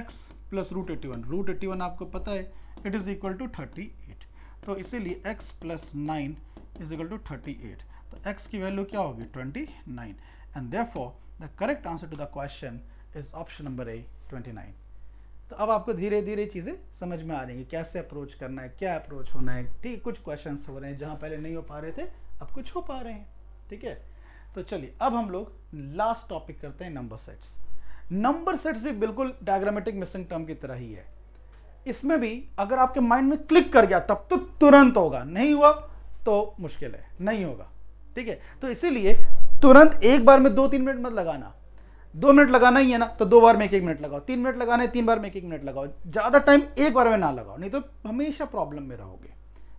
x plus root 81, root 81 आपको पता है इट इज इक्वल टू 38, तो इसीलिए x plus 9 is equal to 38, तो x की वैल्यू क्या होगी 29, and therefore the correct answer to the question is option number A 29। तो अब आपको धीरे धीरे चीज़ें समझ में आ रही है, कैसे अप्रोच करना है, क्या अप्रोच होना है, ठीक। कुछ क्वेश्चंस हो रहे हैं जहाँ पहले नहीं हो पा रहे थे, अब कुछ हो पा रहे हैं, ठीक है। तो चलिए अब हम लोग लास्ट टॉपिक करते हैं, नंबर सेट्स। नंबर सेट्स भी बिल्कुल डायग्रामेटिक मिसिंग टर्म की तरह ही है। इसमें भी अगर आपके माइंड में क्लिक कर गया तब तो तुरंत होगा, नहीं हुआ तो मुश्किल है, नहीं होगा, ठीक है। तो इसीलिए तुरंत एक बार में 2-3 मिनट मत लगाना, 2 मिनट लगाना ही है ना तो 2 बार में 1-1 मिनट लगाओ, 3 मिनट लगाना है 3 बार में 1-1 मिनट लगाओ, ज़्यादा टाइम एक बार में ना लगाओ, नहीं तो हमेशा प्रॉब्लम में रहोगे,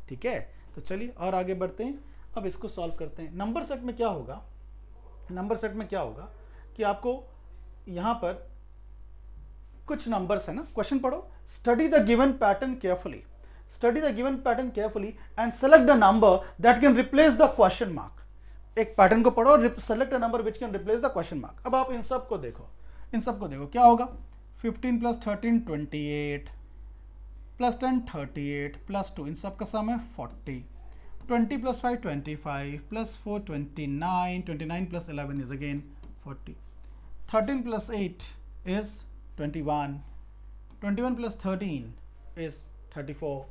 ठीक है। तो चलिए और आगे बढ़ते हैं, अब इसको सॉल्व करते हैं। नंबर सेट में क्या होगा, नंबर सेट में क्या होगा कि आपको यहाँ पर कुछ नंबर्स है ना, क्वेश्चन पढ़ो, study the given pattern carefully, study the given pattern carefully and select the number that can replace the question mark. एक पैटर्न को पढ़ो और select a number which can replace the question mark. अब आप इन सब को देखो, इन सब को देखो क्या होगा, 15 प्लस 13 28 प्लस 10 38 प्लस 2, इन सब का सम है 40, 20 plus 5 25 plus 4 29, 29 plus 11 is again 40, 13 plus 8 is 21, 21 plus 13 is 34,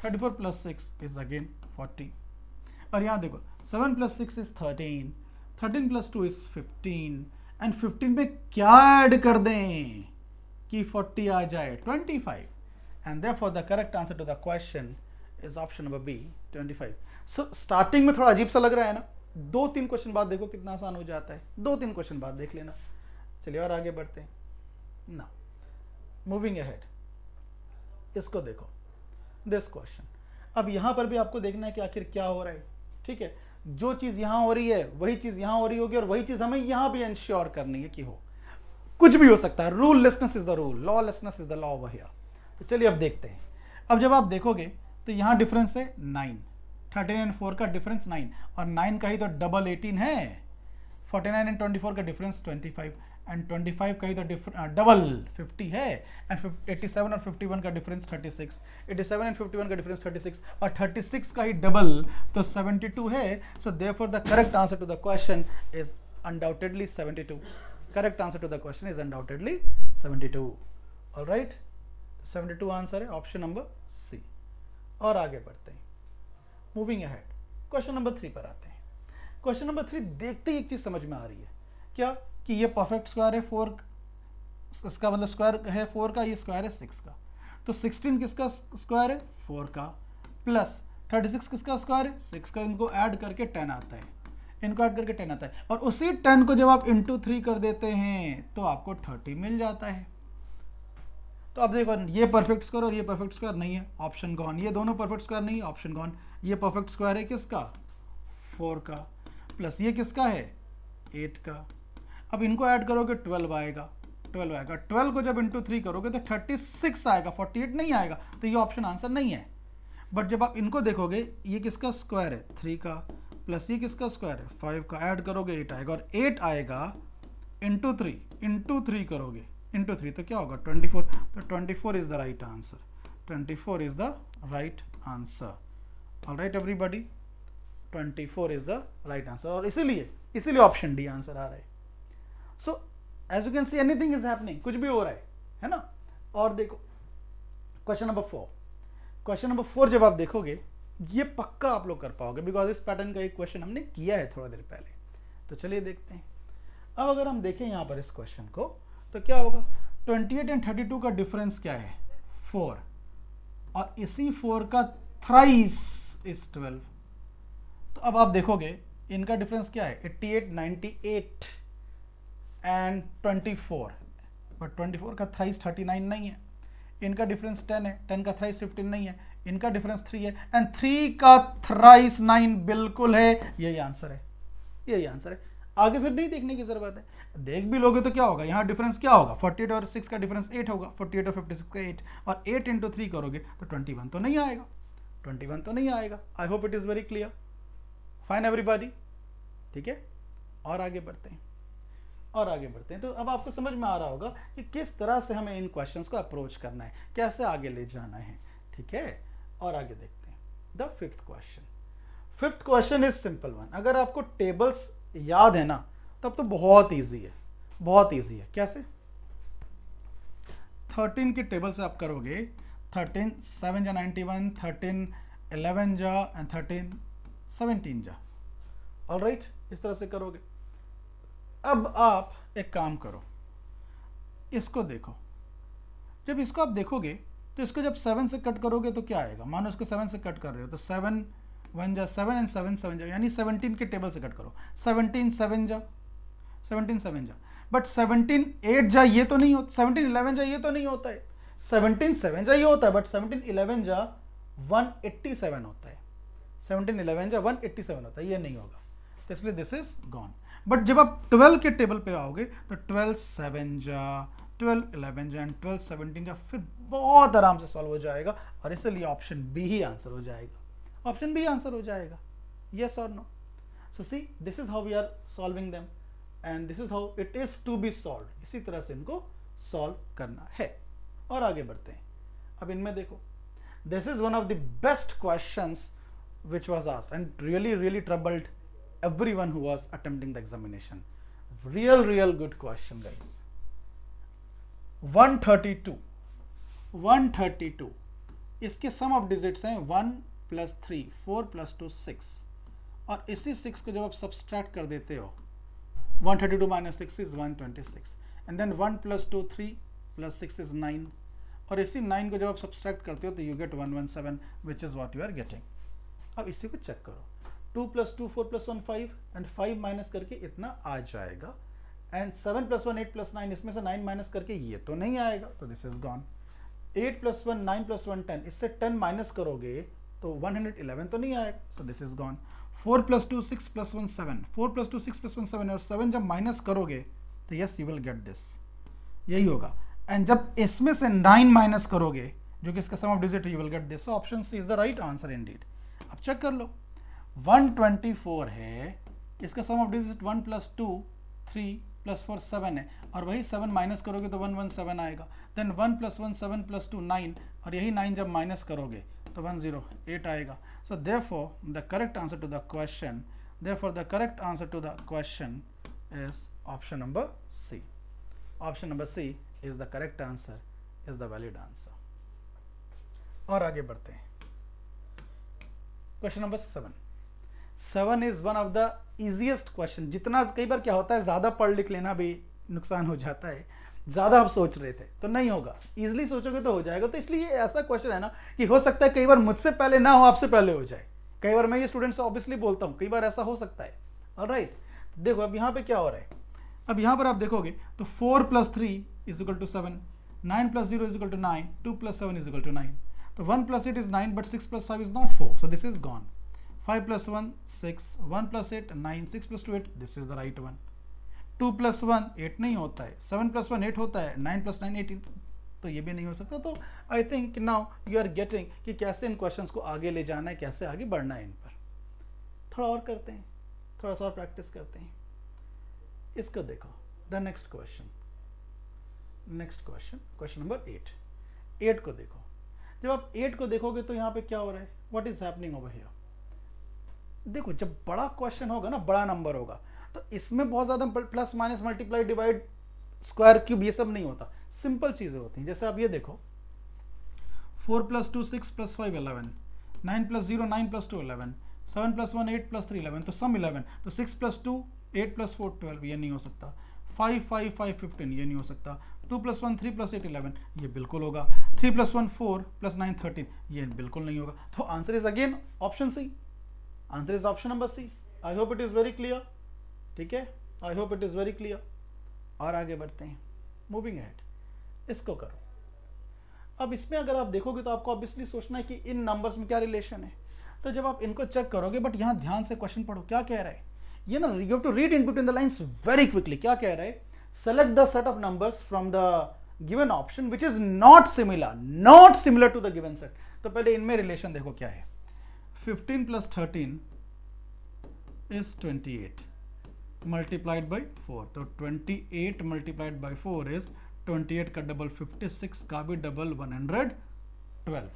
34 plus 6 is again 40। और यहाँ देखो 7 plus 6 is 13, 13 plus 2 is 15, and 15 में क्या ऐड कर दें कि 40 आ जाए 25, and therefore the correct answer to the question is option number B 25। so starting में थोड़ा अजीब सा लग रहा है ना, 2-3 क्वेश्चन बाद देखो कितना आसान हो जाता है, 2-3 क्वेश्चन बाद देख लेना। चलिए और आगे बढ़ते हैं ना। मूविंग अहेड, इसको देखो, दिस क्वेश्चन। अब यहां पर भी आपको देखना है कि आखिर क्या हो रहा है, ठीक है। जो चीज यहां हो रही है वही चीज यहां हो रही होगी, और वही चीज हमें यहां भी इंश्योर करनी है कि हो। कुछ भी हो सकता है, rulelessness is the rule, lawlessness is the law over here. तो चलिए अब देखते हैं। अब जब आप देखोगे तो यहां डिफरेंस है 9, 13 एंड 4 का डिफरेंस 9, और 9 का ही तो डबल 18 है। 49 एंड 24 का डिफरेंस 25, एंड 25 का ही तो डबल 50 है, एंड 87 और 51 का डिफरेंस 36, 87 एंड 51 का डिफरेंस 36, और 36 का ही डबल तो 72 है। So therefore the correct answer to the question is undoubtedly 72। Correct answer to the question is undoubtedly 72। Alright, 72 answer है, ऑप्शन नंबर सी। और आगे बढ़ते हैं, मूविंग अहेड, क्वेश्चन नंबर 3 पर आते हैं। क्वेश्चन नंबर 3 देखते ही एक चीज समझ में आ रही है, क्या कि ये परफेक्ट स्क्वायर है 4, इसका मतलब स्क्वायर है 4 का, ये स्क्वायर है 6 का। तो 16 किसका स्क्वायर है? 4 का, प्लस 36 किसका स्क्वायर है? 6 का। इनको ऐड करके 10 आता है, इनको ऐड करके 10 आता है, और उसी 10 को जब आप इंटू 3 कर देते हैं तो आपको 30 मिल जाता है। तो अब देखो, ये परफेक्ट स्क्वायर और ये परफेक्ट स्क्वायर नहीं है, ऑप्शन गॉन। ये दोनों परफेक्ट स्क्वायर नहीं है, ऑप्शन गॉन। ये परफेक्ट स्क्वायर है किसका? 4 का, प्लस ये किसका है? 8 का। अब इनको ऐड करोगे 12 आएगा, 12 आएगा। 12 को जब इंटू 3 करोगे तो 36 आएगा, 48 नहीं आएगा। तो ये ऑप्शन आंसर नहीं है। बट जब आप इनको देखोगे, ये किसका स्क्वायर है? 3 का, प्लस ये किसका स्क्वायर है? 5 का। ऐड करोगे 8 आएगा, और 8 आएगा इंटू 3 करोगे, इंटू 3 तो क्या होगा? 24। तो 24 is the right answer, 24 is the right answer. Alright everybody, 24 is the right answer, और इसीलिए ऑप्शन डी आंसर आ रहा है। So as you can see, anything is happening, कुछ भी हो रहा है ना। और देखो क्वेश्चन नंबर 4। क्वेश्चन नंबर 4 जब आप देखोगे, ये पक्का आप लोग कर पाओगे, बिकॉज इस पैटर्न का एक क्वेश्चन हमने किया है थोड़ा देर पहले। तो चलिए देखते हैं। अब अगर हम देखें यहाँ पर इस क्वेश्चन को, तो क्या होगा? 28 एंड 32 का डिफरेंस क्या है? 4, और इसी 4 का थ्राइस इज 12। तो अब आप देखोगे इनका डिफरेंस क्या है? 88, 98 एंड 24, बट 24 का थ्राइस 39 नहीं है। इनका डिफरेंस 10 है, 10 का थ्राइस 15 नहीं है। इनका डिफरेंस 3 है, एंड 3 का थ्राइस 9 बिल्कुल है। यही आंसर है, यही आंसर है। आगे फिर नहीं देखने की जरूरत है, देख भी लोगे तो क्या होगा? यहाँ डिफरेंस क्या होगा? 48 और 6 का डिफरेंस 8 होगा, 48 और 56 का 8, और 8 इंटू 3 करोगे तो 21 तो नहीं आएगा, 21 तो नहीं आएगा। आई hope it is very clear. Fine everybody, ठीक है। और आगे बढ़ते हैं, और आगे बढ़ते हैं। तो अब आपको समझ में आ रहा होगा कि किस तरह से हमें इन क्वेश्चंस को अप्रोच करना है, कैसे आगे ले जाना है, ठीक है। और आगे देखते हैं the 5th question. 5th question is simple one. अगर आपको टेबल्स याद है ना, तब तो बहुत इजी है, बहुत इजी है। कैसे? 13 की टेबल से आप करोगे, 13 7 जा 91, 13 11 जा, एंड 13 17 जा। ऑलराइट, इस तरह से करोगे। अब आप एक काम करो, इसको देखो। जब इसको आप देखोगे तो इसको जब 7 से कट करोगे तो क्या आएगा? मानो इसको 7 से कट कर रहे हो तो 7 1 जा 7 एंड 7 7 जा, यानी 17 के टेबल से कट करो। 17 7 जा, 17 7 जा, बट 17 8 जा ये तो नहीं होता, 17 11 जा ये तो नहीं होता है। 17 7 जा ये होता है, बट 17 11 जा 187 होता है। 17 11 जा 187 होता है, ये नहीं होगा, तो इसलिए दिस इज गॉन। बट जब आप 12 के टेबल पे आओगे तो 12 7 जा, 12 11 जा, एंड 12 17 जा, फिर बहुत आराम से सॉल्व हो जाएगा, और इसलिए ऑप्शन बी ही आंसर हो जाएगा, ऑप्शन बी आंसर हो जाएगा। यस और no? So see, this is how we are solving them, and this is how it is to be solve. इसी तरह से इनको सॉल्व करना है। और आगे बढ़ते हैं। अब इनमें देखो, this is one of the best questions which was asked and really troubled everyone who was attempting the examination. Real good question, guys. 132 इसके सम ऑफ डिजिट्स हैं 1 + 3 4 + 2 6, और इसी 6 को जब आप सब्सट्रैक्ट कर देते हो, 132 - 6 is 126, and then 1 + 2 3 + 6 is 9, और इसी 9 को जब आप सब्सट्रैक्ट करते हो तो you get 117, which is what you are getting. अब इसी को चेक करो, 2 + 2 4 + 1 5, एंड 5 माइनस करके इतना आ जाएगा, एंड 7 + 1 8 + 9, इसमें से 9 माइनस करके ये तो नहीं आएगा, तो दिस इज गॉन। 8 + 1 9 + 1 10, इससे 10 माइनस करोगे तो 111 तो नहीं आएगा, सो दिस इज गॉन। 4 + 2 6 + 1 7, 4 + 2 6 + 1 7, और 7 जब माइनस करोगे तो yes you will get this, यही होगा। एंड जब इसमें से 9 माइनस करोगे जो कि इसका sum of digit, you will get this. So option C is the right answer indeed. अब चेक कर लो, 124 है, इसका सम ऑफ डिजिट 1 + 2 3 + 4 7 है, और वही 7 माइनस करोगे तो 117 आएगा। देन 1 + 1 7 + 2 9, और यही 9 जब माइनस करोगे तो 108 आएगा। So therefore the correct answer to the question, therefore the correct answer to the question is option number C. Option number C is the correct answer, is the valid answer. और आगे बढ़ते हैं, question number 7 is one of the easiest question. जितना कई बार क्या होता है, ज्यादा पढ़ लिख लेना भी नुकसान हो जाता है। ज्यादा आप सोच रहे थे तो नहीं होगा, इजीली सोचोगे तो हो जाएगा। तो इसलिए ऐसा क्वेश्चन है ना कि हो सकता है कई बार मुझसे पहले ना हो, आपसे पहले हो जाए। कई बार मैं ये स्टूडेंट से ऑब्वियसली बोलता हूँ, कई बार ऐसा हो सकता है। ऑलराइट, देखो अब यहाँ पे क्या हो रहा है। अब यहाँ पर आप देखोगे तो 4 + 3 = 7, 9 + 0 = 9, 2 + 7 = 9। तो 1 + 8 is 9, but 6 + 5 is not 4, so this is gone. 5 + 1 6, 1 + 8 9, 6 + 2 8, this is the right one. 2 + 1 8 नहीं होता है, 7 + 1 8 होता है, 9 + 9 18, तो ये भी नहीं हो सकता। तो I think now you are getting कि कैसे इन क्वेश्चंस को आगे ले जाना है, कैसे आगे बढ़ना है इन पर। थोड़ा और करते हैं, थोड़ा सा और प्रैक्टिस करते हैं। इसको देखो, the next question, question number 8 को देखो। जब आप 8 को देखोगे तो यहाँ पे क्या हो रहा है, what is happening over here. देखो जब बड़ा क्वेश्चन होगा ना, बड़ा नंबर होगा, तो इसमें बहुत ज्यादा plus minus multiply divide square cube ये सब नहीं होता, सिंपल चीजें होती हैं। जैसे आप ये देखो, 4 + 2 6 + 5 11, 9 + 0 9 + 2 11, 7 + 1 8 + 3 11, तो सम 11, तो 6 + 2 8 + 4 12, ये नहीं हो सकता। 5 5 5 15, ये नहीं हो सकता। 2 + 1 3 + 8 11, ये बिल्कुल होगा। 3 + 1 4 + 9 13, ये बिल्कुल नहीं होगा। तो answer is again option C, answer is option number C. I hope it is very clear, ठीक है, I hope it is very clear. और आगे बढ़ते हैं, मूविंग अहेड, इसको करो। अब इसमें अगर आप देखोगे तो आपको ऑब्वियसली सोचना है कि इन नंबर्स में क्या रिलेशन है। तो जब आप इनको चेक करोगे, बट यहाँ ध्यान से क्वेश्चन पढ़ो, क्या कह रहा है ये ना, you have to read in between the lines very quickly. क्या कह रहा है, select the set of numbers from the given option which is not similar to the given set. तो पहले इनमें रिलेशन देखो क्या है। 15 + 13 is 28 multiplied by 4, तो 28 multiplied by 4 is 28 का डबल 56 का भी डबल 112।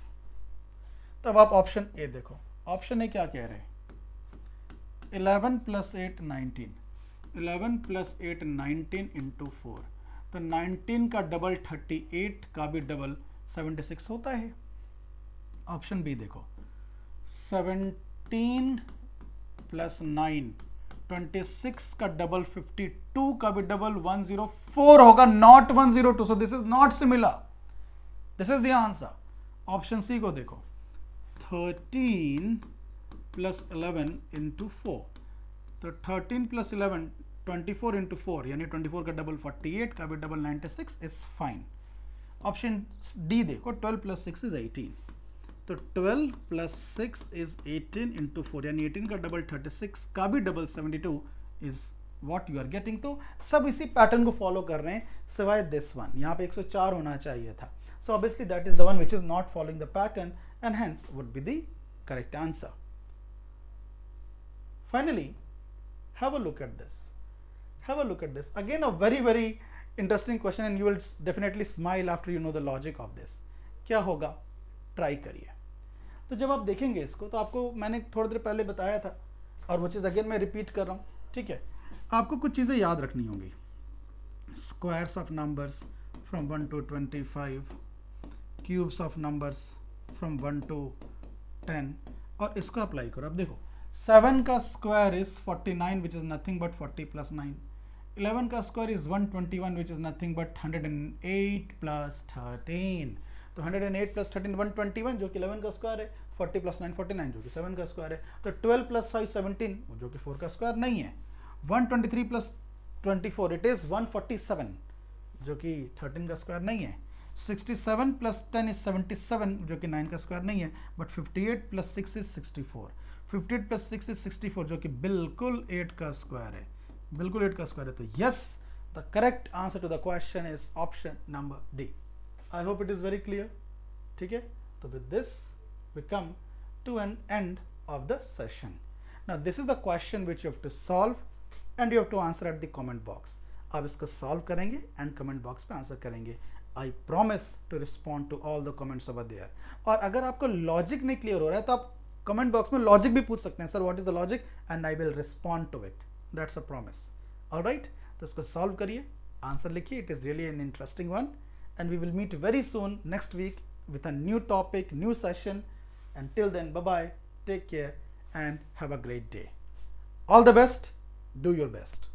तो अब आप ऑप्शन ए देखो, ऑप्शन ए क्या कह रहे हैं, 11 + 8 19, 11 + 8 19 × 4, तो 19 का डबल 38 का भी डबल 76 होता है। ऑप्शन बी देखो, 17 + 9 26 का डबल 52 का भी डबल 104 होगा, not 102। So this is not similar, this is the answer. Option C को देखो, 13 + 11 × 4, तो 13 + 11 24 × 4, यानी 24 का डबल 48 का भी double 96 is fine. Option D देखो, 12 + 6 is 18, तो 12 + 6 is 18 × 4, यानी 18 का डबल 36 का भी double 72 is what you are getting. तो सब इसी पैटर्न को फॉलो कर रहे हैं, सिवाय दिस वन, यहाँ पे 104 होना चाहिए था। So obviously that is the one which is not following the pattern and hence would be the correct answer. Finally have a look at this, have a look at this again, a very very interesting question and you will definitely smile after you know the logic of this। क्या होगा, try करिए। तो जब आप देखेंगे इसको, तो आपको मैंने थोड़ी देर पहले बताया था, और वो चीज़ अगेन मैं रिपीट कर रहा हूँ, ठीक है। आपको कुछ चीज़ें याद रखनी होंगी, squares of numbers from 1 to 25, cubes of numbers from 1 to 10, और इसको अप्लाई करो। अब देखो, 7 का square is 49 which is nothing but 40 + 9, 11 का square is 121 which is nothing but 108 + 13, तो 108 + 13 121 जो कि 11 का स्क्वायर है, 40 + 9 49 जो कि 7 का स्क्वायर है, तो 12 + 5 17 जो कि 4 का स्क्वायर नहीं है, 123 + 24, इट इज 147 जो कि 13 का स्क्वायर नहीं है. 67 प्लस 10 इज 77 जो कि 9 का स्क्वायर नहीं है. But 58 plus 6 is 64. 58 plus 6 is 64 जो कि बिल्कुल 8 का स्क्वायर है. बिल्कुल 8 का स्क्वायर है. तो yes, the correct answer to the question is option number D. I hope it is very clear. ठीक है. तो with this we come to an end of the session. Now this is the question which you have to solve and you have to answer at the comment box. आप इसको solve करेंगे and comment box पे answer करेंगे. I promise to respond to all the comments over there. और अगर आपको logic नहीं clear हो रहा है तो आप comment box में logic भी पूछ सकते हैं. Sir, what is the logic? And I will respond to it. That's a promise. Alright? तो इसको solve करिए, answer लिखिए. It is really an interesting one. And we will meet very soon next week with a new topic, new session. Until then, bye-bye. Take care and have a great day. All the best. Do your best.